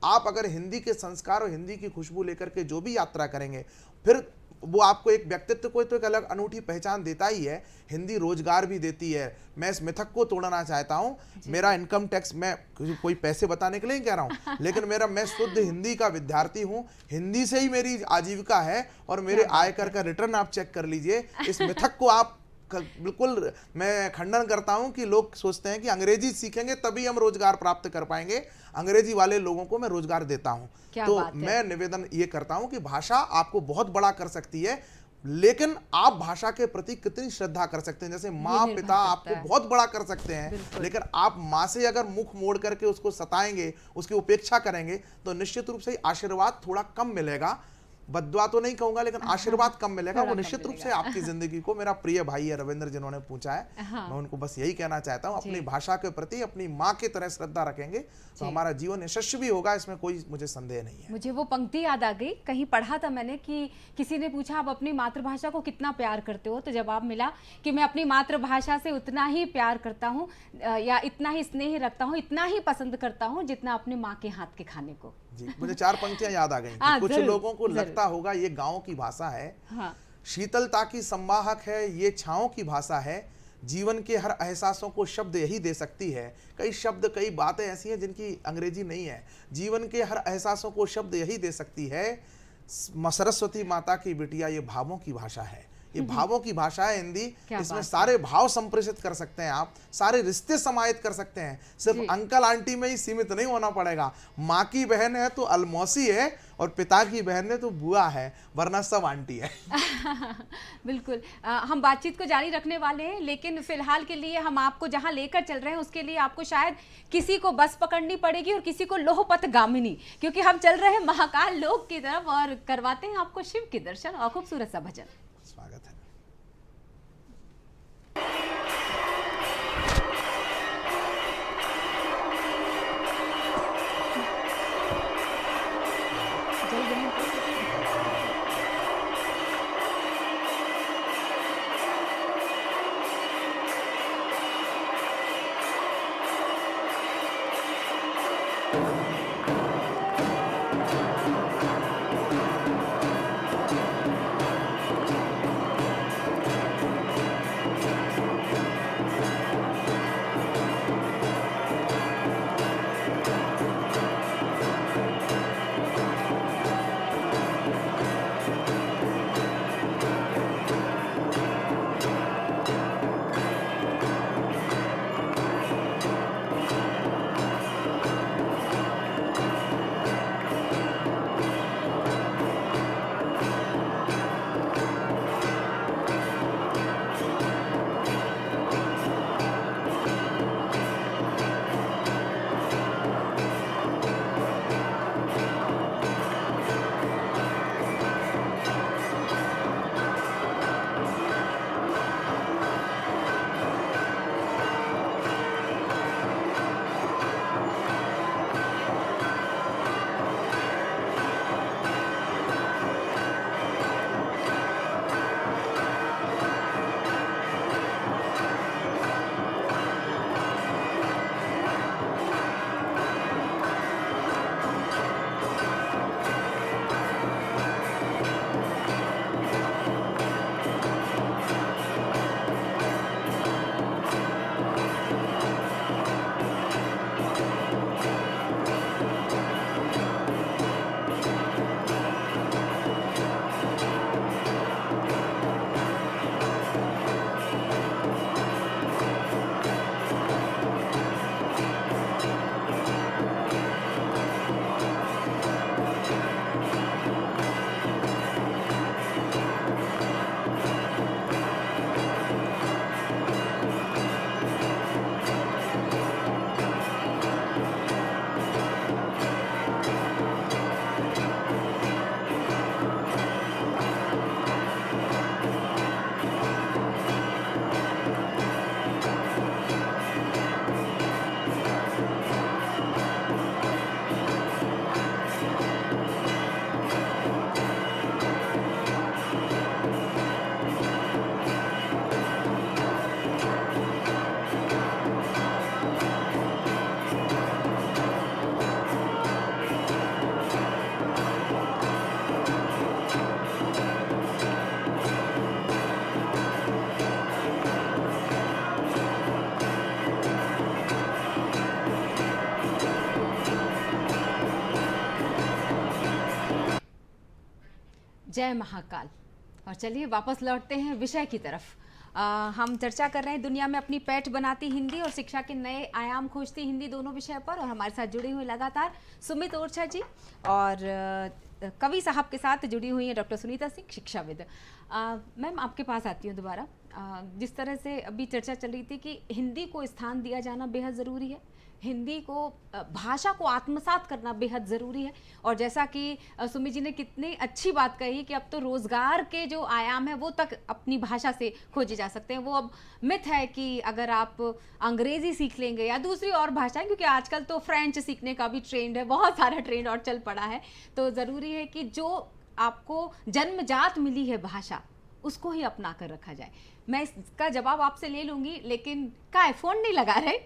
आप अगर हिंदी के संस्कार और हिंदी की खुशबू लेकर के जो भी यात्रा करेंगे, फिर वो आपको एक व्यक्तित्व को तो एक अलग अनूठी पहचान देता ही है। हिंदी रोजगार भी देती है। मैं इस मिथक को तोड़ना चाहता हूँ। मेरा इनकम टैक्स, मैं कोई पैसे बताने के लिए नहीं कह रहा हूँ, लेकिन मैं शुद्ध हिंदी का विद्यार्थी हूँ। हिंदी से ही मेरी आजीविका है और मेरे आयकर का रिटर्न आप चेक कर लीजिए। इस मिथक को आप बिल्कुल मैं खंडन करता हूं कि लोग सोचते हैं कि अंग्रेजी सीखेंगे तभी हम रोजगार प्राप्त कर पाएंगे। अंग्रेजी वाले लोगों को मैं रोजगार देता हूं। तो मैं निवेदन ये करता हूं कि भाषा आपको बहुत बड़ा कर सकती है। लेकिन आप भाषा के प्रति कितनी श्रद्धा कर सकते हैं। जैसे माँ निर्भर पिता करता आपको है। बहुत बड़ा कर सकते हैं, बिल्कुल। लेकिन आप माँ से अगर मुख मोड़ करके उसको सताएंगे, उसकी उपेक्षा करेंगे, तो निश्चित रूप से आशीर्वाद थोड़ा कम मिलेगा। बद्दुआ तो नहीं कहूंगा, लेकिन आशीर्वाद कम मिलेगा। थोड़ा वो कम निश्चित रूप से मिलेगा। आपकी जिंदगी को, मेरा प्रिय भाई है रविंद्र जिन्होंने पूछा है, हाँ। मैं उनको बस यही कहना चाहता हूँ, अपनी जी। भाषा के प्रति अपनी माँ की तरह श्रद्धा रखेंगे तो जी। हमारा जीवन यशस्वी होगा, इसमें कोई मुझे संदेह नहीं है। मुझे वो पंक्ति याद आ गई, कहीं पढ़ा था मैंने कि किसी ने पूछा आप अपनी मातृभाषा को कितना प्यार करते हो, तो जवाब मिला कि मैं अपनी मातृभाषा से उतना ही प्यार करता हूँ या इतना ही स्नेह रखता हूँ, इतना ही पसंद करता हूँ जितना अपने माँ के हाथ के खाने को। जी, मुझे 4 पंक्तियां याद आ गई कि हाँ, कुछ जरूर, लोगों को जरूर। लगता होगा ये गांव की भाषा है, हाँ, शीतलता की संवाहक है, ये छाँव की भाषा है, जीवन के हर एहसासों को शब्द यही दे सकती है। कई शब्द, कई बातें ऐसी हैं जिनकी अंग्रेजी नहीं है। जीवन के हर एहसासों को शब्द यही दे सकती है। सरस्वती माता की बिटिया, ये भावों की भाषा है, ये भावों की भाषा है हिंदी। क्या इसमें बात सारे भाव संप्रेषित कर सकते हैं आप, सारे रिश्ते समाहित कर सकते हैं। सिर्फ जी। अंकल आंटी में ही सीमित नहीं होना पड़ेगा। माँ की बहन है तो अलमौसी है, और पिता की बहन है तो बुआ है, वरना सब आंटी है। बिल्कुल। हम बातचीत को जारी रखने वाले हैं, लेकिन फिलहाल के लिए हम आपको जहां लेकर चल रहे हैं उसके लिए आपको शायद किसी को बस पकड़नी पड़ेगी और किसी को लोहपथ गामिनी, क्योंकि हम चल रहे हैं महाकाल लोक की तरफ और करवाते हैं आपको शिव के दर्शन और खूबसूरत सा भजन। स्वागत है। जय जय। जय महाकाल। और चलिए वापस लौटते हैं विषय की तरफ। हम चर्चा कर रहे हैं दुनिया में अपनी पैठ बनाती हिंदी और शिक्षा के नए आयाम खोजती हिंदी दोनों विषय पर, और हमारे साथ जुड़े हुए लगातार सुमित ओरछा जी और कवि साहब के साथ जुड़ी हुई हैं डॉक्टर सुनीता सिंह, शिक्षाविद। मैम आपके पास आती हूँ दोबारा। जिस तरह से अभी चर्चा चल रही थी कि हिंदी को स्थान दिया जाना बेहद ज़रूरी है, हिंदी को भाषा को आत्मसात करना बेहद ज़रूरी है, और जैसा कि सुमित जी ने कितनी अच्छी बात कही कि अब तो रोज़गार के जो आयाम है वो तक अपनी भाषा से खोजे जा सकते हैं। वो अब मिथ है कि अगर आप अंग्रेज़ी सीख लेंगे या दूसरी और भाषाएं, क्योंकि आजकल तो फ्रेंच सीखने का भी ट्रेंड है, बहुत सारा ट्रेंड और चल पड़ा है, तो ज़रूरी है कि जो आपको जन्मजात मिली है भाषा उसको ही अपना कर रखा जाए। मैं इसका जवाब आपसे ले लूँगी, लेकिन क्या फ़ोन नहीं लगा रहे?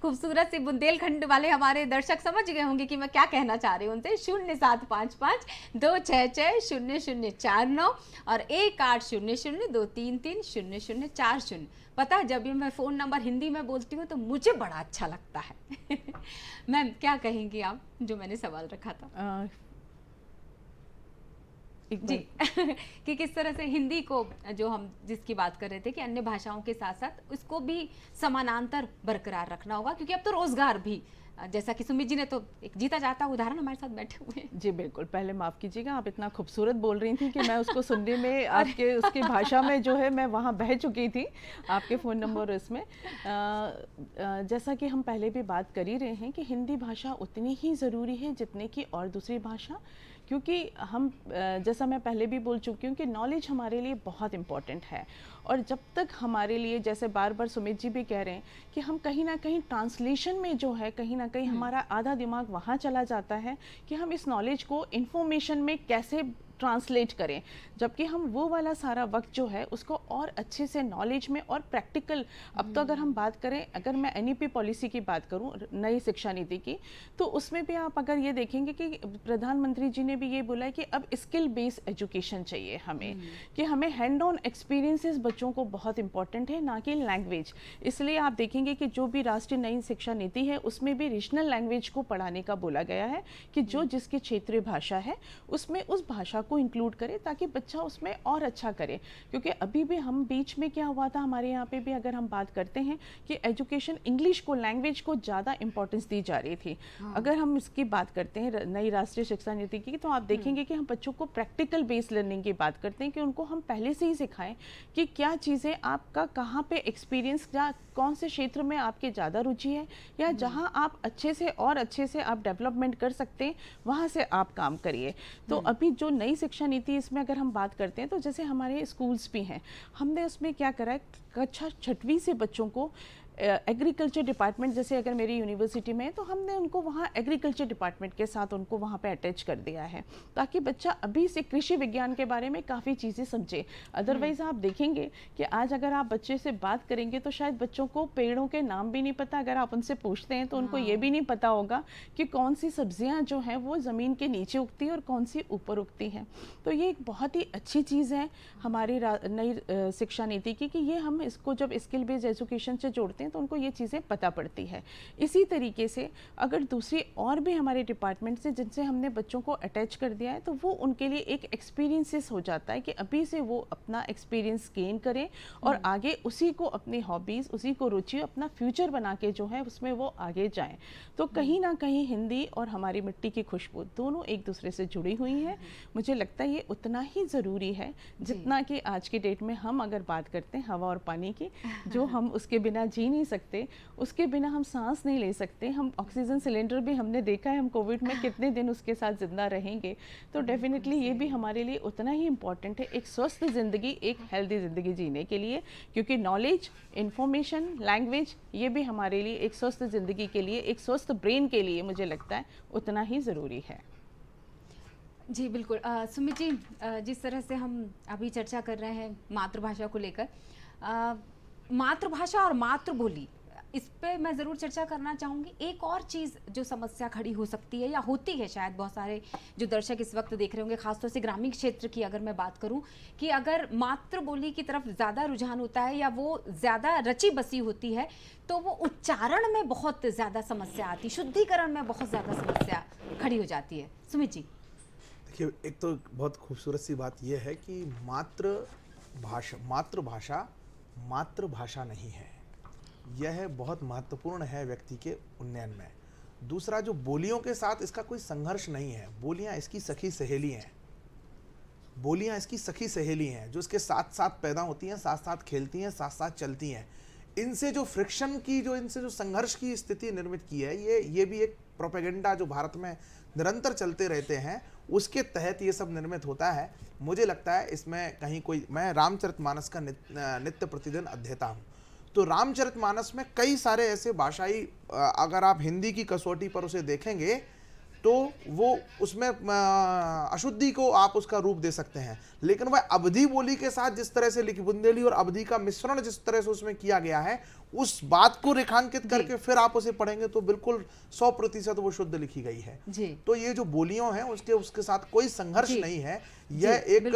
खूबसूरत से बुंदेलखंड वाले हमारे दर्शक समझ गए होंगे कि मैं क्या कहना चाह रही हूँ उनसे। 0755-266-0049 और 1800-233-0040। पता है, जब भी मैं फ़ोन नंबर हिंदी में बोलती हूँ तो मुझे बड़ा अच्छा लगता है। मैम क्या कहेंगी आप, जो मैंने सवाल रखा था? जी कि किस तरह से हिंदी को, जो हम जिसकी बात कर रहे थे कि अन्य भाषाओं के साथ साथ उसको भी समानांतर बरकरार रखना होगा, क्योंकि अब तो रोजगार भी, जैसा कि सुमित जी ने तो एक जीता जाता उदाहरण हमारे साथ बैठे हुए हैं। जी बिल्कुल, पहले माफ़ कीजिएगा, आप इतना खूबसूरत बोल रही थी कि मैं उसको सुनने में आपके उसकी भाषा में जो है मैं वहाँ बह चुकी थी आपके फ़ोन नंबर इसमें। जैसा कि हम पहले भी बात कर ही रहे हैं कि हिंदी भाषा उतनी ही ज़रूरी है जितने की और दूसरी भाषा, क्योंकि हम जैसा मैं पहले भी बोल चुकी हूँ कि नॉलेज हमारे लिए बहुत इम्पॉर्टेंट है, और जब तक हमारे लिए, जैसे बार बार सुमित जी भी कह रहे हैं कि हम कहीं ना कहीं ट्रांसलेशन में जो है कहीं ना कहीं हमारा आधा दिमाग वहाँ चला जाता है कि हम इस नॉलेज को इंफॉर्मेशन में कैसे ट्रांसलेट करें, जबकि हम वो वाला सारा वक्त जो है उसको और अच्छे से नॉलेज में और प्रैक्टिकल। अब तो अगर हम बात करें, अगर मैं एनईपी पॉलिसी की बात करूं, नई शिक्षा नीति की, तो उसमें भी आप अगर ये देखेंगे कि प्रधानमंत्री जी ने भी ये बोला है कि अब स्किल बेस्ड एजुकेशन चाहिए हमें, कि हमें हैंड ऑन एक्सपीरियंसेस बच्चों को बहुत इंपॉर्टेंट है, ना कि लैंग्वेज। इसलिए आप देखेंगे कि जो भी राष्ट्रीय नई शिक्षा नीति है उसमें भी रीजनल लैंग्वेज को पढ़ाने का बोला गया है कि जो जिसकी क्षेत्रीय भाषा है उसमें उस भाषा को इंक्लूड करे ताकि बच्चा उसमें और अच्छा करे। क्योंकि अभी भी हम बीच में क्या हुआ था, हमारे यहाँ पे भी अगर हम बात करते हैं कि एजुकेशन, इंग्लिश को, लैंग्वेज को ज़्यादा इंपॉर्टेंस दी जा रही थी। अगर हम इसकी बात करते हैं नई राष्ट्रीय शिक्षा नीति की, तो आप देखेंगे कि हम बच्चों को प्रैक्टिकल बेस्ड लर्निंग की बात करते हैं कि उनको हम पहले से ही सिखाएं कि क्या चीज़ें आपका कहाँ पे एक्सपीरियंस, या कौन से क्षेत्र में आपकी ज़्यादा रुचि है, या जहाँ आप अच्छे से और अच्छे से आप डेवलपमेंट कर सकते हैं वहाँ से आप काम करिए। तो अभी जो नई शिक्षा नीति, इसमें अगर हम बात करते हैं तो जैसे हमारे स्कूल्स भी हैं, हमने उसमें क्या करा है, कक्षा 6वीं से बच्चों को एग्रीकल्चर डिपार्टमेंट, जैसे अगर मेरी यूनिवर्सिटी में है तो हमने उनको वहाँ एग्रीकल्चर डिपार्टमेंट के साथ उनको वहाँ पे अटैच कर दिया है, ताकि बच्चा अभी से कृषि विज्ञान के बारे में काफ़ी चीज़ें समझे। अदरवाइज़ आप देखेंगे कि आज अगर आप बच्चे से बात करेंगे तो शायद बच्चों को पेड़ों के नाम भी नहीं पता, अगर आप उनसे पूछते हैं तो उनको ये भी नहीं पता होगा कि कौन सी सब्जियाँ जो हैं वो ज़मीन के नीचे उगती हैं और कौन सी ऊपर उगती हैं। तो ये एक बहुत ही अच्छी चीज़ है हमारी नई शिक्षा नीति की, कि ये हम इसको जब स्किल बेस्ड एजुकेशन से जोड़ते हैं तो उनको ये चीज़ें पता पड़ती है। इसी तरीके से अगर दूसरी और भी हमारे डिपार्टमेंट से जिनसे हमने बच्चों को अटैच कर दिया है, तो वो उनके लिए एक एक्सपीरियंसेस हो जाता है कि अभी से वो अपना एक्सपीरियंस गेन करें और आगे उसी को अपनी हॉबीज़, उसी को रुचि, अपना फ्यूचर बना के जो है उसमें वो आगे जाएं। तो कहीं ना कहीं हिंदी और हमारी मिट्टी की खुशबू दोनों एक दूसरे से जुड़ी हुई हैं। मुझे लगता है ये उतना ही ज़रूरी है जितना कि आज की डेट में हम अगर बात करते हैं हवा और पानी की, जो हम उसके बिना जी नहीं सकते, उसके बिना हम सांस नहीं ले सकते। हम ऑक्सीजन सिलेंडर भी हमने देखा है, हम कोविड में कितने दिन उसके साथ जिंदा रहेंगे। तो डेफिनेटली ये भी हमारे लिए उतना ही इम्पॉर्टेंट है, एक स्वस्थ ज़िंदगी, एक हेल्दी ज़िंदगी जीने के लिए, क्योंकि नॉलेज, इंफॉर्मेशन, लैंग्वेज, ये भी हमारे लिए एक स्वस्थ ज़िंदगी के लिए, एक स्वस्थ ब्रेन के लिए मुझे लगता है उतना ही ज़रूरी है। जी बिल्कुल। सुमित जी, जिस तरह से हम अभी चर्चा कर रहे हैं मातृभाषा को लेकर, मातृभाषा और मातृबोली, इस पे मैं ज़रूर चर्चा करना चाहूँगी। एक और चीज़ जो समस्या खड़ी हो सकती है या होती है, शायद बहुत सारे जो दर्शक इस वक्त देख रहे होंगे, खासतौर से ग्रामीण क्षेत्र की अगर मैं बात करूँ, कि अगर मातृबोली की तरफ ज़्यादा रुझान होता है या वो ज़्यादा रची बसी होती है, तो वो उच्चारण में बहुत ज़्यादा समस्या आती, शुद्धिकरण में बहुत ज़्यादा समस्या खड़ी हो जाती है। सुमित जी। देखिए, एक तो बहुत खूबसूरत सी बात यह है कि मात्र मातृभाषा मातृभाषा नहीं है, यह बहुत महत्वपूर्ण है व्यक्ति के उन्नयन में। दूसरा, जो बोलियों के साथ इसका कोई संघर्ष नहीं है, बोलियां इसकी सखी सहेली हैं, बोलियां इसकी सखी सहेली हैं जो इसके साथ साथ पैदा होती हैं, साथ साथ खेलती हैं, साथ साथ चलती हैं। इनसे जो फ्रिक्शन की, जो इनसे जो संघर्ष की स्थिति निर्मित की है, ये भी एक प्रोपेगेंडा जो भारत में निरंतर चलते रहते हैं, उसके तहत ये सब निर्मित होता है। मुझे लगता है इसमें कहीं कोई, मैं रामचरितमानस का नित्य प्रतिदिन अध्येता हूँ, तो रामचरितमानस में कई सारे ऐसे भाषाई, अगर आप हिंदी की कसौटी पर उसे देखेंगे तो वो उसमें अशुद्धि को आप उसका रूप दे सकते हैं, लेकिन वह अवधी बोली के साथ जिस तरह से लिखी, बुंदेली और अवधी का मिश्रण जिस तरह से उसमें किया गया है, उस बात को रेखांकित करके फिर आप उसे पढ़ेंगे तो बिल्कुल 100% वो शुद्ध लिखी गई है जी। तो ये जो बोलियों हैं उसके साथ कोई संघर्ष नहीं है। यह एक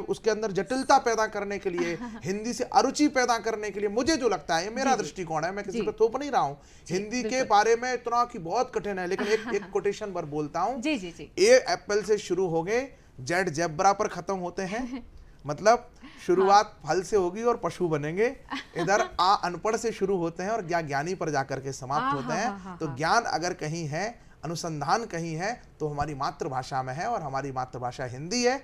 उसके अंदर जटिलता पैदा करने के लिए, हिंदी से अरुचि पैदा करने के लिए, मुझे जो लगता है, ये मेरा दृष्टिकोण है, मैं किसी पे थोप नहीं रहा हूँ हिंदी के बारे में इतना कि बहुत कठिन है, लेकिन एक कोटेशन पर बोलता हूँ, ए एप्पल से शुरू हो गए, जेड जेब्रा पर खत्म होते हैं, मतलब शुरुआत फल से होगी और पशु बनेंगे। इधर आ अनपढ़ से शुरू होते हैं और ज्ञानी पर जाकर के समाप्त होते हैं। तो ज्ञान अगर कहीं है, अनुसंधान कहीं है, तो हमारी मातृभाषा में है, और हमारी मातृभाषा हिंदी है।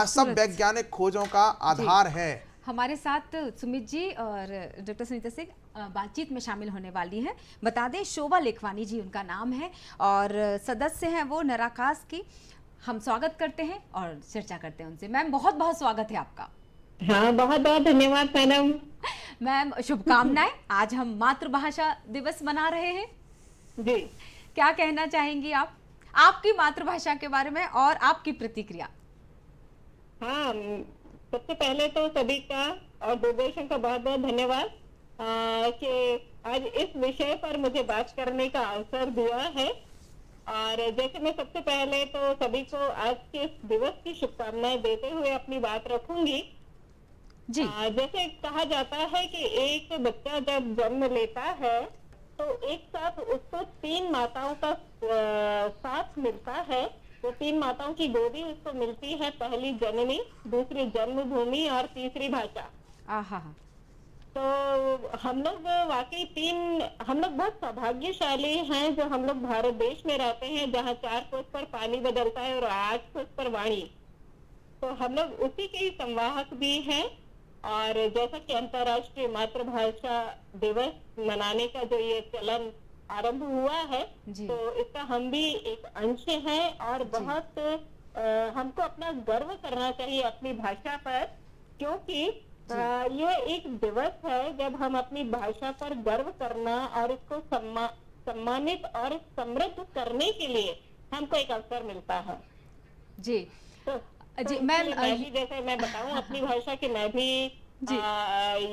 सब वैज्ञानिक खोजों का आधार है। हमारे साथ सुमित जी और डॉक्टर सुनीता सिंह बातचीत में शामिल होने वाली हैं। बता दें, शोभा लेखवानी जी उनका नाम है और सदस्य हैं वो नराकास की। हम स्वागत करते हैं और चर्चा करते हैं उनसे। मैम, बहुत बहुत स्वागत है आपका। हाँ, बहुत बहुत धन्यवाद मैडम। मैम, शुभकामनाएं। आज हम मातृभाषा दिवस मना रहे हैं जी। क्या कहना चाहेंगी आप आपकी मातृभाषा के बारे में और आपकी प्रतिक्रिया? हाँ, सबसे पहले तो सभी का और दूरदर्शन का बहुत बहुत धन्यवाद कि आज इस विषय पर मुझे बात करने का अवसर दिया है। और जैसे मैं सबसे पहले तो सभी को आज के इस दिवस की शुभकामनाएं देते हुए अपनी बात रखूंगी जी। जैसे कहा जाता है कि एक बच्चा जब जन्म लेता है तो एक साथ उसको 3 माताओं का साथ मिलता है। तो 3 माताओं की गोदी उसको मिलती है, पहली जननी, दूसरी जन्मभूमि और तीसरी भाषा। तो हम लोग वाकई हम लोग बहुत सौभाग्यशाली हैं जो हम लोग भारत देश में रहते हैं, जहाँ 4 कोस पर पानी बदलता है और 8 कोस पर वाणी। तो हम लोग उसी के ही संवाहक भी हैं। और जैसा कि अंतर्राष्ट्रीय मातृभाषा दिवस मनाने का जो ये चलन आरंभ हुआ है, तो इसका हम भी एक अंश हैं और बहुत हमको अपना गर्व करना चाहिए अपनी भाषा पर, क्योंकि यह एक दिवस है जब हम अपनी भाषा पर गर्व करना और इसको सम्मानित और समृद्ध करने के लिए हमको एक अवसर मिलता है। जी जी मैम, जैसे मैं बताऊं अपनी भाषा की, मैं भी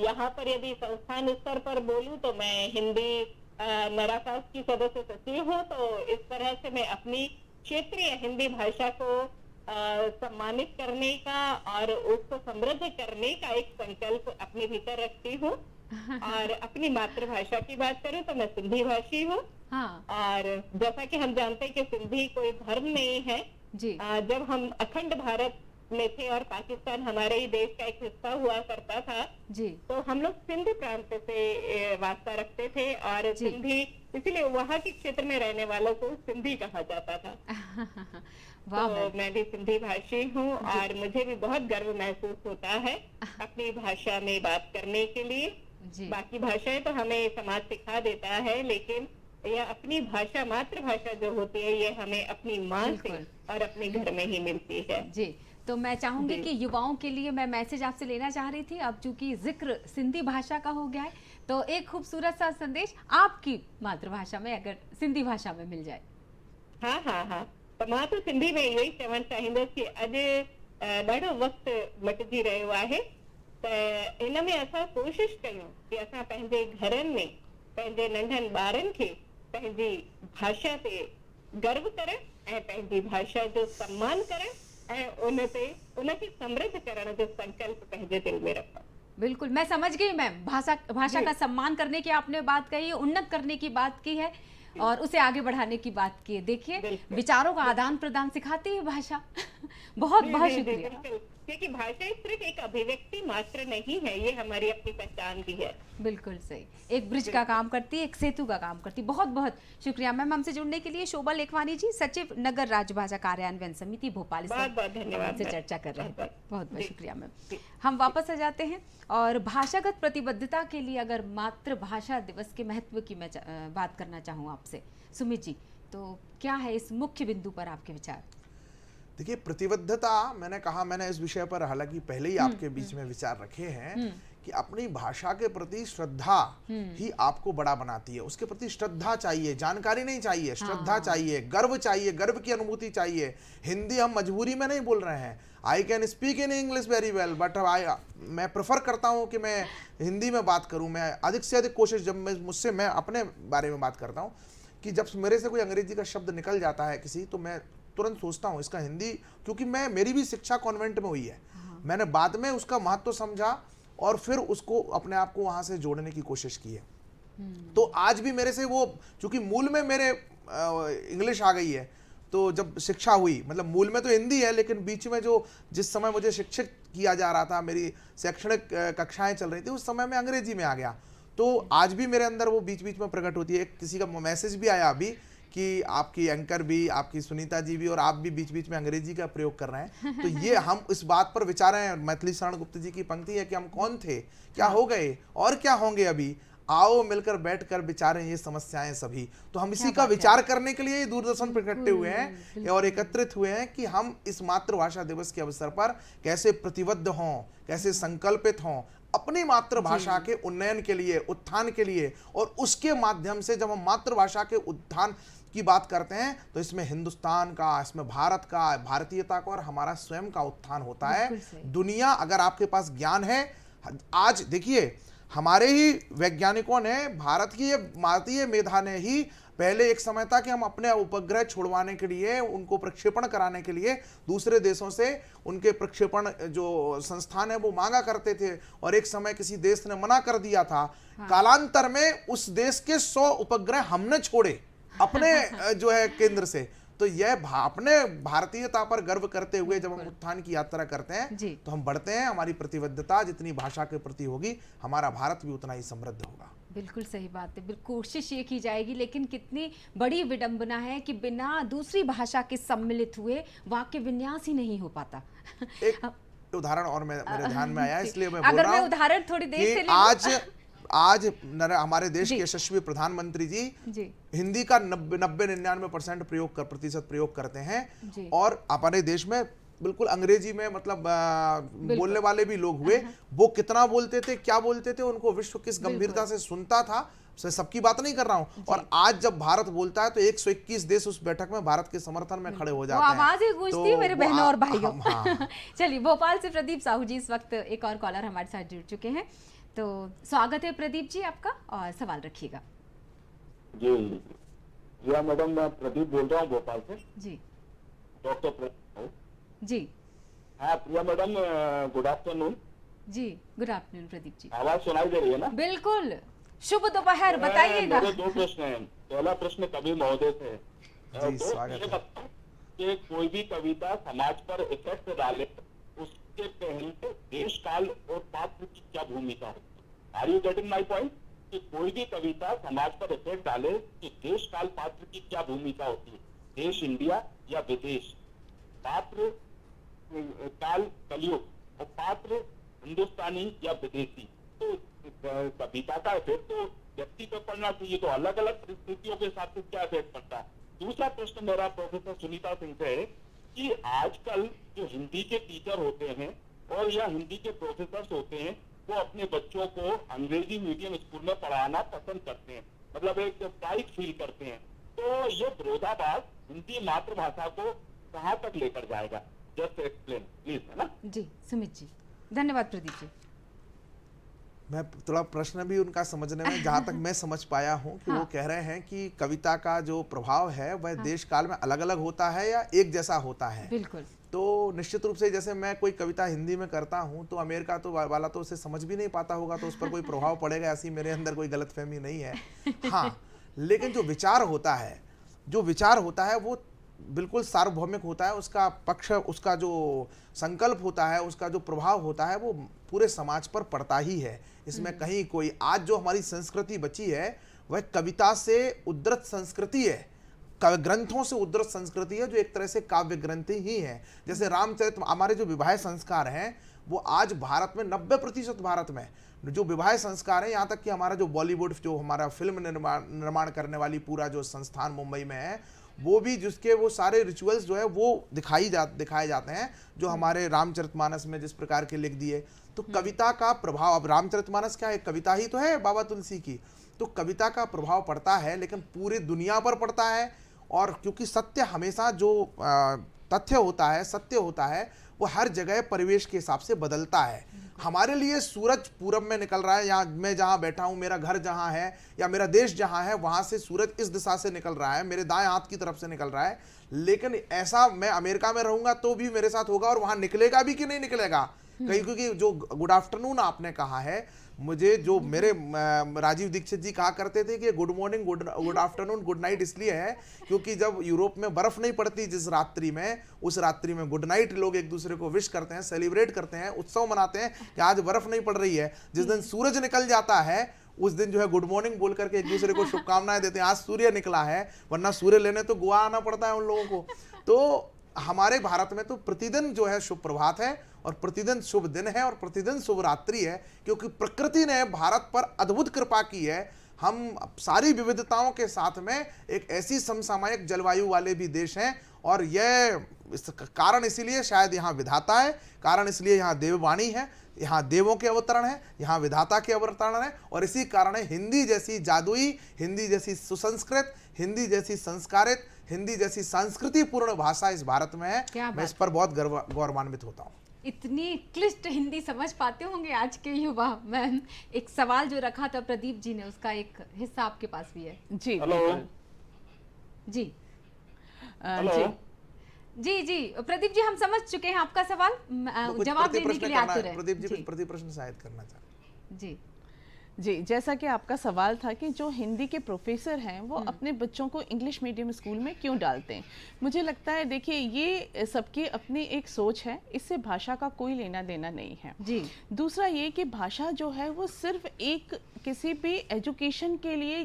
यहाँ पर यदि संस्थान स्तर पर बोलूं तो मैं हिंदी नराकास की सदस्य सचिव हूँ। तो इस तरह से मैं अपनी क्षेत्रीय हिंदी भाषा को सम्मानित करने का और उसको समृद्ध करने का एक संकल्प अपने भीतर रखती हूँ। और अपनी मातृभाषा की बात करूँ तो मैं सिंधी भाषी हूँ। और जैसा कि हम जानते हैं कि सिंधी कोई धर्म नहीं है जी। जब हम अखंड भारत में थे और पाकिस्तान हमारे ही देश का एक हिस्सा हुआ करता था जी, तो हम लोग सिंधी प्रांत से वास्ता रखते थे और सिंधी, इसीलिए वहाँ के क्षेत्र में रहने वालों को सिंधी कहा जाता था। तो मैं भी सिंधी भाषी हूँ और मुझे भी बहुत गर्व महसूस होता है अपनी भाषा में बात करने के लिए। बाकी भाषाएं तो हमें समाज सिखा देता है, लेकिन यह अपनी भाषा, मातृभाषा जो होती है, ये हमें अपनी माँ से और अपने घर में ही मिलती है। जी, तो मैं चाहूंगी कि युवाओं के लिए मैं मैसेज आपसे लेना चाह रही थी। अब चूंकि जिक्र सिंधी भाषा का हो गया है, तो एक खूबसूरत सा संदेश आपकी मातृभाषा में अगर सिंधी भाषा में मिल जाए। हाँ हाँ हाँ, तो मां तो सिंधी में यही चवण चाहींदसि कि अॼु ॾाढो वक़्तु मटिजी रहियो आहे, त इन में असां कोशिशि कयूं कि असां पंहिंजे घरनि में पंहिंजे नंढनि ॿारनि खे पंहिंजी भाषा ते गर्व करें ऐं पंहिंजी भाषा जो सम्मान करें ऐं उनखे समृद्ध करण जो संकल्प पंहिंजे दिल में रखो। बिल्कुल, मैं समझ गई मैम। भाषा का सम्मान करने की आपने बात कही है, उन्नत करने की बात की है और उसे आगे बढ़ाने की बात की है। देखिए, विचारों का आदान प्रदान सिखाती है भाषा। बहुत बहुत शुक्रिया। क्योंकि भाषा सिर्फ एक अभिव्यक्ति मात्र नहीं है, ये हमारी अपनी पहचान भी है। बिल्कुल सही, एक ब्रिज का काम करती है, एक सेतु का काम करती है। बहुत बहुत शुक्रिया मैम हमसे जुड़ने के लिए। शोभा लेखवानी जी, सचिव नगर राजभाषा कार्यान्वयन समिति भोपाल, इस बहुत वक्त बहुत धन्यवाद हमसे मैम। चर्चा कर रहे थे। बहुत बहुत बहुत जी, शुक्रिया मैम। जी। हम वापस आ जाते हैं और भाषागत प्रतिबद्धता के लिए अगर मातृभाषा दिवस के महत्व की मैं बात करना चाहूँ आपसे, सुमित जी, तो क्या है इस मुख्य बिंदु पर आपके विचार? देखिए, प्रतिबद्धता, मैंने कहा, मैंने इस विषय पर हालांकि पहले ही आपके बीच में विचार रखे हैं कि अपनी भाषा के प्रति श्रद्धा ही आपको बड़ा बनाती है। उसके प्रति श्रद्धा चाहिए, जानकारी नहीं चाहिए, श्रद्धा चाहिए, गर्व चाहिए, गर्व की अनुभूति चाहिए। हिंदी हम मजबूरी में नहीं बोल रहे हैं। I can speak in English very well, but मैं प्रेफर करता हूँ कि मैं हिंदी में बात करूँ। मैं अधिक से अधिक कोशिश, जब मैं अपने बारे में बात करता हूँ कि जब मेरे से कोई अंग्रेजी का शब्द निकल जाता है किसी, तो मैं तुरंत सोचता हूँ इसका हिंदी, क्योंकि मेरी भी शिक्षा कॉन्वेंट में हुई है। मैंने बाद में उसका महत्व समझा और फिर उसको अपने आप को वहाँ से जोड़ने की कोशिश की है। तो आज भी मेरे से वो, चूंकि मूल में मेरे इंग्लिश आ गई है, तो जब शिक्षा हुई, मतलब मूल में तो हिंदी है, लेकिन बीच में जिस समय मुझे शिक्षित किया जा रहा था, मेरी शैक्षणिक कक्षाएं चल रही थी, उस समय मैं अंग्रेजी में आ गया। तो आज भी मेरे अंदर वो बीच बीच में प्रकट होती है। किसी का मैसेज भी आया अभी कि आपकी एंकर भी, आपकी सुनीता जी भी और आप भी बीच बीच में अंग्रेजी का प्रयोग कर रहे हैं। तो ये हम इस बात पर विचार हैं। मैथिली शरण गुप्त जी की पंक्ति है कि हम कौन थे, क्या हो गए और क्या होंगे अभी, आओ मिलकर बैठकर विचारें ये समस्याएं सभी। तो हम इसी का विचार करने के लिए दूरदर्शन पर इकट्ठे हुए हैं और एकत्रित हुए हैं कि हम इस मातृभाषा दिवस के अवसर पर कैसे प्रतिबद्ध हों, कैसे संकल्पित हों अपनी मातृभाषा के उन्नयन के लिए, उत्थान के लिए। और उसके माध्यम से जब हम मातृभाषा के उत्थान की बात करते हैं तो इसमें हिंदुस्तान का, इसमें भारत का, भारतीयता का और हमारा स्वयं का उत्थान होता है। दुनिया, अगर आपके पास ज्ञान है, आज देखिए हमारे ही वैज्ञानिकों ने, भारतीय मेधा ने ही पहले एक समय था कि हम अपने उपग्रह छोड़वाने के लिए, उनको प्रक्षेपण कराने के लिए दूसरे देशों से उनके प्रक्षेपण जो संस्थान है वो मांगा करते थे, और एक समय किसी देश ने मना कर दिया था। कालांतर में उस देश के 100 उपग्रह हमने छोड़े अपने जो है केंद्र से। तो यह अपने भारतीयता पर गर्व करते हुए जब हम उत्थान की यात्रा करते हैं तो हम बढ़ते हैं। हमारी प्रतिबद्धता जितनी भाषा के प्रति होगी, हमारा भारत भी उतना ही समृद्ध होगा। बिल्कुल सही बात है। बिल्कुल कोशिश ये की जाएगी, लेकिन कितनी बड़ी विडंबना है कि बिना दूसरी भाषा के सम्मिलित हुए वाक्य विन्यास ही नहीं हो पाता। एक उदाहरण और मेरे ध्यान में आया, इसलिए मैं बोल अगर रहा मैं हूं उदाहरण थोड़ी देर से कि आज हमारे देश के यशस्वी प्रधानमंत्री जी हिंदी का 90-99% प्रतिशत प्रयोग करते हैं, और हमारे देश में बिल्कुल अंग्रेजी में मतलब बोलने वाले भी लोग हुए। वो कितना बोलते थे, क्या बोलते थे, उनको विश्व किस गंभीरता से सुनता था, सबकी बात नहीं कर रहा हूं। और आज जब भारत बोलता है तो 121 देश उस बैठक में भारत के समर्थन में खड़े हो जाते हैं। आवाज ही गूंजती है मेरे बहनों और भाइयों। चलिए, भोपाल से प्रदीप साहू जी इस वक्त एक और कॉलर हमारे साथ जुड़ चुके हैं, तो स्वागत है प्रदीप जी आपका, और सवाल रखिएगा। जी जी मैडम, मैं प्रदीप बोल रहा हूँ भोपाल से। जी डॉक्टर प्रदीप जी। हाँ प्रिया मैडम, गुड आफ्टरनून। जी गुड आफ्टरनून प्रदीप जी। आवाज सुनाई दे रही है ना? बिल्कुल, शुभ दोपहर, बताइएगा। मेरे 2 प्रश्न हैं। पहला प्रश्न कवि महोदय से जी, स्वागत है। कि कोई भी कविता समाज पर इफेक्ट डाले, उसके पहले देश काल और पात्र की क्या भूमिका है? Are you getting my point? कि कोई भी कविता समाज पर इफेक्ट डाले कि देश काल पात्र की क्या भूमिका होती है, देश इंडिया या विदेश, पात्र काल कलयुग और पात्र हिंदुस्तानी या विदेशी। तो कविता का इफेक्ट तो व्यक्ति पर पड़ना चाहिए, तो अलग अलग परिस्थितियों के हिसाब से क्या इफेक्ट पड़ता है। दूसरा प्रश्न मेरा प्रोफेसर सुनीता सिंह से है कि आजकल जो हिंदी के टीचर होते हैं और या हिंदी के प्रोफेसर होते हैं, वो अपने बच्चों को अंग्रेजी मीडियम स्कूल में पढ़ाना पसंद करते हैं, मतलब एक प्राइड फील करते हैं। तो ये विरोधाभास हिंदी मातृभाषा को कहाँ तक लेकर जाएगा? जस्ट एक्सप्लेन प्लीज, है ना? जी सुमित जी, धन्यवाद प्रदीप जी। मैं थोड़ा प्रश्न भी उनका समझने में, जहाँ तक मैं समझ पाया हूँ कि वो कह रहे हैं कि कविता का जो प्रभाव है वह देश काल में अलग अलग होता है या एक जैसा होता है। बिल्कुल। तो निश्चित रूप से जैसे मैं कोई कविता हिंदी में करता हूँ तो अमेरिका तो वाला तो उसे समझ भी नहीं पाता होगा, तो उस पर कोई प्रभाव पड़ेगा ऐसी मेरे अंदर कोई गलतफहमी नहीं है। हाँ, लेकिन जो विचार होता है वो बिल्कुल सार्वभौमिक होता है, उसका पक्ष, उसका जो संकल्प होता है, उसका जो प्रभाव होता है वो पूरे समाज पर पड़ता ही है। इसमें कहीं कोई, आज जो हमारी संस्कृति बची है वह कविता से उद्धृत संस्कृति है, काव्य ग्रंथों से उद्धृत संस्कृति है, जो एक तरह से काव्य ग्रंथि ही है। जैसे रामचरित, हमारे जो विवाह संस्कार हैं वो आज भारत में 90% भारत में जो विवाह संस्कार है, यहाँ तक कि हमारा जो बॉलीवुड, जो हमारा फिल्म निर्माण करने वाली पूरा जो संस्थान मुंबई में है, वो भी जिसके वो सारे रिचुअल्स जो है वो दिखाए जाते हैं, जो हमारे रामचरितमानस में जिस प्रकार के लिख दिए। तो कविता का प्रभाव, अब रामचरितमानस क्या है, कविता ही तो है बाबा तुलसी की, तो कविता का प्रभाव पड़ता है, लेकिन पूरी दुनिया पर पड़ता है। और क्योंकि सत्य हमेशा, जो तथ्य होता है, सत्य होता है, वो हर जगह परिवेश के हिसाब से बदलता है। हमारे लिए सूरज पूरब में निकल रहा है, यहाँ मैं जहाँ बैठा हूँ, मेरा घर जहाँ है या मेरा देश जहाँ है, वहाँ से सूरज इस दिशा से निकल रहा है, मेरे दाएं हाथ की तरफ से निकल रहा है। लेकिन ऐसा मैं अमेरिका में रहूँगा तो भी मेरे साथ होगा, और वहाँ निकलेगा भी कि नहीं निकलेगा कहीं, क्योंकि जो गुड आफ्टरनून आपने कहा है, मुझे जो मेरे राजीव दीक्षित जी कहा करते थे कि good morning, good afternoon, good night इसलिए है क्योंकि जब यूरोप में बर्फ नहीं पड़ती जिस रात्रि में, उस रात्रि में गुड नाइट लोग एक दूसरे को विश करते हैं, सेलिब्रेट करते हैं, उत्सव मनाते हैं कि आज बर्फ नहीं पड़ रही है। जिस दिन सूरज निकल जाता है उस दिन जो है गुड मॉर्निंग बोल करके एक दूसरे को शुभकामनाएं देते हैं, आज सूर्य निकला है, वरना सूर्य लेने तो गोवा आना पड़ता है उन लोगों को। तो हमारे भारत में तो प्रतिदिन जो है शुभ प्रभात है, और प्रतिदिन शुभ दिन है, और प्रतिदिन शुभ रात्रि है, क्योंकि प्रकृति ने भारत पर अद्भुत कृपा की है। हम सारी विविधताओं के साथ में एक ऐसी समसामयिक जलवायु वाले भी देश हैं, और यह कारण इसीलिए शायद यहाँ विधाता है, कारण इसलिए यहाँ देववाणी है, यहाँ देवों के अवतरण है, यहाँ विधाता के अवतरण है, और इसी कारण है हिंदी जैसी जादुई, हिंदी जैसी सुसंस्कृत, हिंदी जैसी संस्कारित, हिंदी जैसी संस्कृति पूर्ण भाषा इस भारत में है। मैं इस पर बहुत गौरवान्वित होता हूँ। इतनी क्लिष्ट हिंदी समझ पाते होंगे आज के युवा। मैम, एक सवाल जो रखा था प्रदीप जी ने, उसका एक हिस्सा आपके पास भी है। जी हेलो जी जी जी जी प्रदीप जी, हम समझ चुके हैं आपका सवाल, जवाब देने के लिए आतुर है। प्रदीप जी प्रति प्रश्न शायद करना चाहते जी जी, जैसा कि आपका सवाल था कि जो हिंदी के प्रोफेसर हैं वो अपने बच्चों को इंग्लिश मीडियम स्कूल में क्यों डालते हैं। मुझे लगता है, देखिए, ये सबकी अपनी एक सोच है, इससे भाषा का कोई लेना देना नहीं है जी। दूसरा ये कि भाषा जो है वो सिर्फ एक किसी भी एजुकेशन के लिए,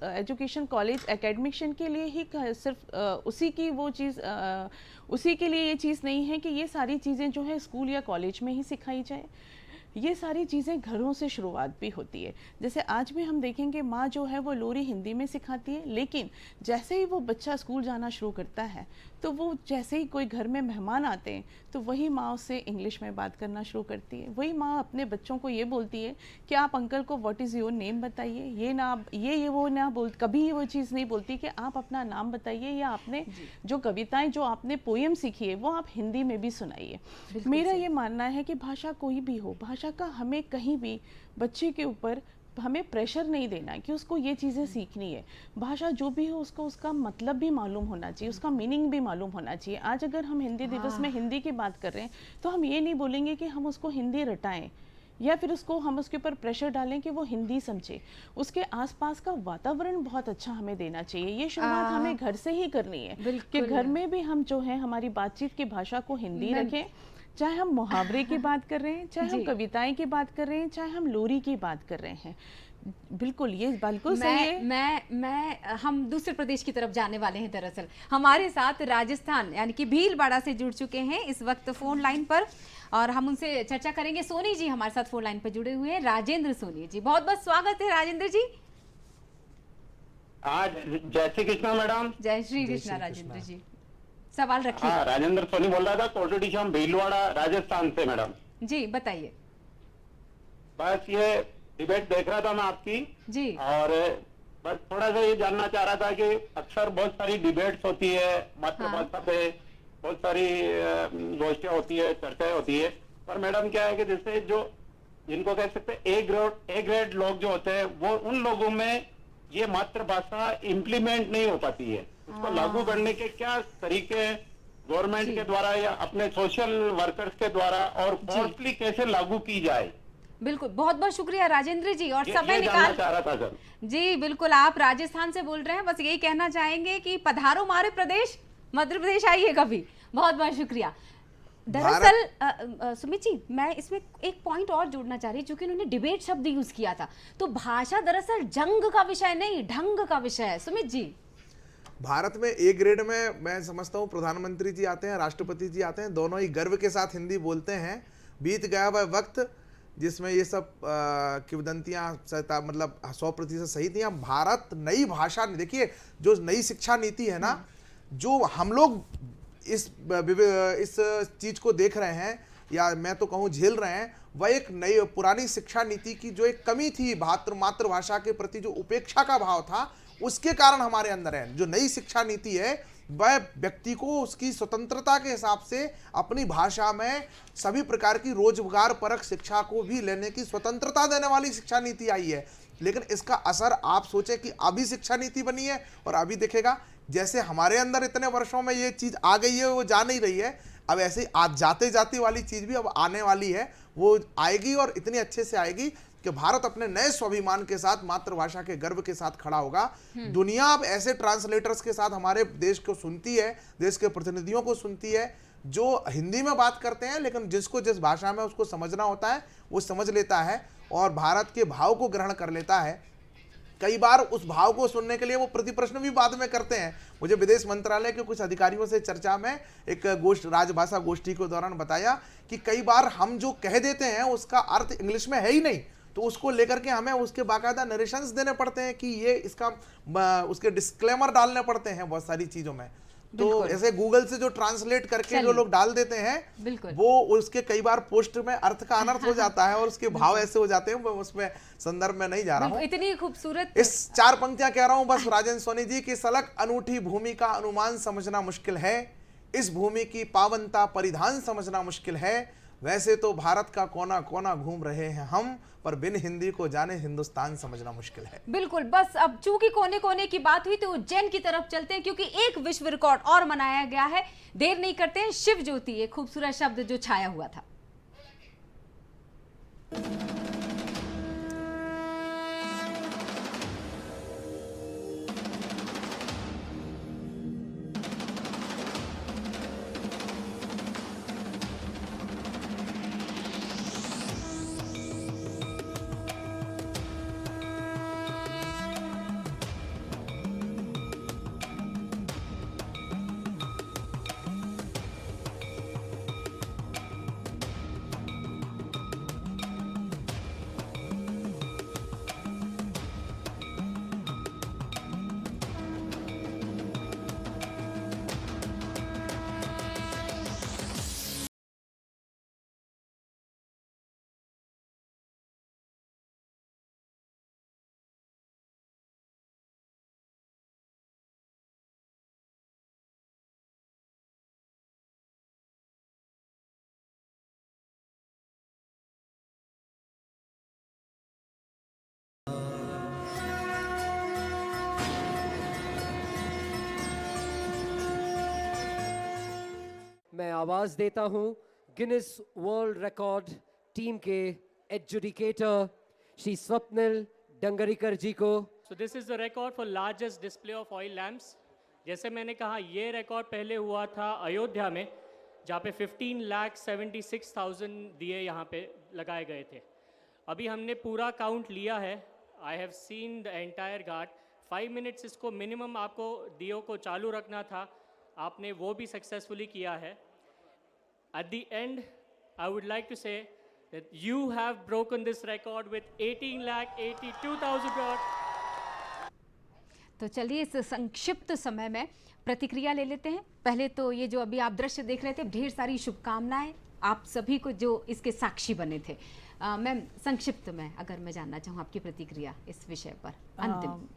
एजुकेशन कॉलेज एकेडमिशन के लिए ही सिर्फ उसी की वो चीज़, उसी के लिए ये चीज़ नहीं है कि ये सारी चीज़ें जो है स्कूल या कॉलेज में ही सिखाई जाए। ये सारी चीज़ें घरों से शुरुआत भी होती है। जैसे आज भी हम देखेंगे, माँ जो है वो लोरी हिंदी में सिखाती है, लेकिन जैसे ही वो बच्चा स्कूल जाना शुरू करता है तो वो जैसे ही कोई घर में मेहमान आते हैं तो वही माँ उससे इंग्लिश में बात करना शुरू करती है। वही माँ अपने बच्चों को ये बोलती है कि आप अंकल को व्हाट इज़ योर नेम बताइए, ये वो ना बोल, कभी ये वो चीज़ नहीं बोलती कि आप अपना नाम बताइए, या आपने जो कविताएं, जो आपने पोएम सीखी है वो आप हिंदी में भी सुनाइए। मेरा ये मानना है कि भाषा कोई भी हो, भाषा का हमें कहीं भी बच्चे के ऊपर हमें प्रेशर नहीं देना कि उसको ये चीज़ें सीखनी है। भाषा जो भी हो उसको उसका मतलब भी मालूम होना चाहिए, उसका मीनिंग भी मालूम होना चाहिए। आज अगर हम हिंदी दिवस में हिंदी की बात कर रहे हैं तो हम ये नहीं बोलेंगे कि हम उसको हिंदी रटाएं या फिर उसको हम उसके ऊपर प्रेशर डालें कि वो हिंदी समझे। उसके आसपास का वातावरण बहुत अच्छा हमें देना चाहिए। ये शुरुआत हमें घर से ही करनी है कि घर में भी हम जो है हमारी बातचीत की भाषा को हिंदी रखें, चाहे हम मुहावरे की बात कर रहे हैं, चाहे हम कविताएं की बात कर रहे हैं, चाहे हम लोरी की बात कर रहे हैं। बिल्कुल, ये बिल्कुल सही है। हम दूसरे प्रदेश की तरफ जाने वाले हैं। दरअसल हमारे साथ राजस्थान यानी कि भीलवाड़ा से जुड़ चुके हैं इस वक्त फोन लाइन पर, और हम उनसे चर्चा करेंगे। सोनी जी हमारे साथ फोन लाइन पर जुड़े हुए हैं, राजेंद्र सोनी जी। बहुत बहुत स्वागत है राजेंद्र जी। आज जय श्री कृष्णा मैडम। जय श्री कृष्णा राजेंद्र जी, सवाल रखिए। हाँ, राजेंद्र सोनी बोल रहा था, कोटड़ी शाम, भीलवाड़ा, राजस्थान से मैडम। जी बताइए। बस ये डिबेट देख रहा था मैं आपकी जी, और बस थोड़ा सा ये जानना चाह रहा था कि अक्सर बहुत सारी डिबेट्स होती है, मातृभाषा पे बहुत सारी गोष्ठियां होती है, चर्चाएं होती है, पर मैडम क्या है कि जैसे जो जिनको कह सकते हैं ए ग्रेड लोग जो होते हैं, वो उन लोगों में ये मातृभाषा इम्प्लीमेंट नहीं हो पाती है। उसको लागू करने के क्या तरीके गवर्नमेंट के द्वारा या अपने सोशल वर्कर्स के द्वारा, और फोर्सफुली कैसे लागू की जाए। बिल्कुल, बहुत बहुत शुक्रिया राजेंद्र जी। और समय निकाल चाह रहा था सर। जी बिल्कुल, आप राजस्थान से बोल रहे हैं, बस यही कहना चाहेंगे कि पधारो हमारे प्रदेश, मध्य प्रदेश आइए कभी। बहुत बहुत शुक्रिया। दरअसल सुमित जी, मैं इसमें एक पॉइंट और जोड़ना चाह रही हूँ, क्योंकि उन्होंने डिबेट शब्द यूज किया था, तो भाषा दरअसल जंग का विषय नहीं, ढंग का विषय है। सुमित जी, भारत में ए ग्रेड में मैं समझता हूँ प्रधानमंत्री जी आते हैं, राष्ट्रपति जी आते हैं, दोनों ही गर्व के साथ हिंदी बोलते हैं। बीत गया वह वक्त जिसमें ये सब किंवदंतियाँ मतलब 100% सही थी। भारत नई भाषा, देखिए जो नई शिक्षा नीति है ना, जो हम लोग इस चीज को देख रहे हैं, या मैं तो कहूँ झेल रहे हैं, वह एक नई पुरानी शिक्षा नीति की जो एक कमी थी, मातृभाषा के प्रति जो उपेक्षा का भाव था, उसके कारण हमारे अंदर है। जो नई शिक्षा नीति है वह व्यक्ति को उसकी स्वतंत्रता के हिसाब से अपनी भाषा में सभी प्रकार की रोजगार परक शिक्षा को भी लेने की स्वतंत्रता देने वाली शिक्षा नीति आई है। लेकिन इसका असर आप सोचें कि अभी शिक्षा नीति बनी है और अभी दिखेगा, जैसे हमारे अंदर इतने वर्षों में ये चीज आ गई है, वो जा नहीं रही है, अब ऐसे ही आज जाते जाती वाली चीज भी अब आने वाली है, वो आएगी और इतनी अच्छे से आएगी कि भारत अपने नए स्वाभिमान के साथ, मातृभाषा के गर्व के साथ खड़ा होगा। दुनिया अब ऐसे ट्रांसलेटर्स के साथ हमारे देश को सुनती है, देश के प्रतिनिधियों को सुनती है, जो हिंदी में बात करते हैं, लेकिन जिसको जिस भाषा में उसको समझना होता है वो समझ लेता है और भारत के भाव को ग्रहण कर लेता है। कई बार उस भाव को सुनने के लिए वो प्रतिप्रश्न भी बाद में करते हैं। मुझे विदेश मंत्रालय के कुछ अधिकारियों से चर्चा में एक राजभाषा गोष्ठी के दौरान बताया कि कई बार हम जो कह देते हैं उसका अर्थ इंग्लिश में है ही नहीं, तो उसको लेकर के हमें उसके बाकायदा नरेशंस देने पड़ते हैं कि ये इसका उसके डिस्क्लेमर डालने पड़ते हैं बहुत सारी चीजों में। तो ऐसे गूगल से जो ट्रांसलेट करके जो लोग डाल देते हैं, वो उसके कई बार पोस्ट में अर्थ का अनर्थ हो जाता है और उसके भाव ऐसे हो जाते हैं, वो उसमें संदर्भ में नहीं जा रहा हूँ। इतनी खूबसूरत इस 4 पंक्तियां कह रहा हूं बस राजेंद्र सोनी जी की। सलग अनूठी भूमि का अनुमान समझना मुश्किल है, इस भूमि की पावनता परिधान समझना मुश्किल है। वैसे तो भारत का कोना कोना घूम रहे हैं हम, पर बिन हिंदी को जाने हिंदुस्तान समझना मुश्किल है। बिल्कुल। बस अब चूंकि कोने कोने की बात हुई तो उज्जैन की तरफ चलते हैं, क्योंकि एक विश्व रिकॉर्ड और मनाया गया है। देर नहीं करते हैं, शिव ज्योति, एक खूबसूरत शब्द जो छाया हुआ था। मैं आवाज देता हूं गिनीज वर्ल्ड रिकॉर्ड टीम के एडजुडिकेटर श्री स्वप्निल डंगरीकर जी को। So this is the record for largest display of oil lamps. जैसे मैंने कहा, ये रिकॉर्ड पहले हुआ था अयोध्या में, जहाँ पे 15,76,000 दिए यहाँ पे लगाए गए थे। अभी हमने पूरा काउंट लिया है। I have seen the entire Ghat. 5 minutes इसको मिनिमम आपको दियों को चालू रखना था, आपने वो भी सक्सेसफुली किया है। At the end, I would like to say that you have broken this record with 18,82,000 crore. तो चलिए इस संक्षिप्त समय में प्रतिक्रिया ले लेते हैं। पहले तो ये जो अभी आप दृश्य देख रहे थे, ढेर सारी शुभकामनाएं आप सभी को जो इसके साक्षी बने थे। मैम, संक्षिप्त में अगर मैं जानना चाहूँ आपकी प्रतिक्रिया इस विषय पर अंतिम।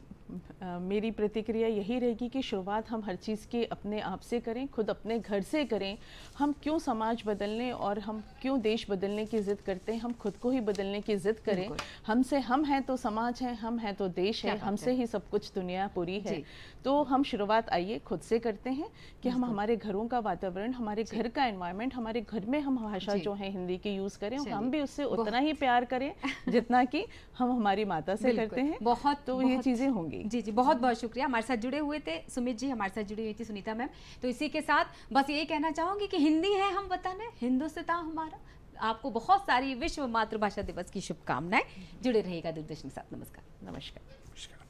मेरी प्रतिक्रिया यही रहेगी कि शुरुआत हम हर चीज़ की अपने आप से करें, खुद अपने घर से करें। हम क्यों समाज बदलने और हम क्यों देश बदलने की ज़िद करते हैं, हम खुद को ही बदलने की ज़िद करें। हमसे हम हैं तो समाज है, हम हैं तो देश है, हमसे ही सब कुछ दुनिया पूरी है। तो हम शुरुआत आइए खुद से करते हैं कि हम हमारे घरों का वातावरण, हमारे घर का एनवायरनमेंट, हमारे घर में हम भाषा जो है हिंदी की यूज़ करें, हम भी उससे उतना ही प्यार करें जितना कि हम हमारी माता से करते हैं। बहुत तो ये चीज़ें होंगी। चाहूँगी। जी जी, बहुत बहुत शुक्रिया। हमारे साथ जुड़े हुए थे सुमित जी, हमारे साथ जुड़ी हुई थी सुनीता मैम। तो इसी के साथ बस यही कहना चाहूँगी कि हिंदी है हम वतन है, हिंदुस्तान हमारा। आपको बहुत सारी विश्व मातृभाषा दिवस की शुभकामनाएं। जुड़े रहिएगा दूरदर्शन के साथ। नमस्कार। नमस्कार। नमस्कार।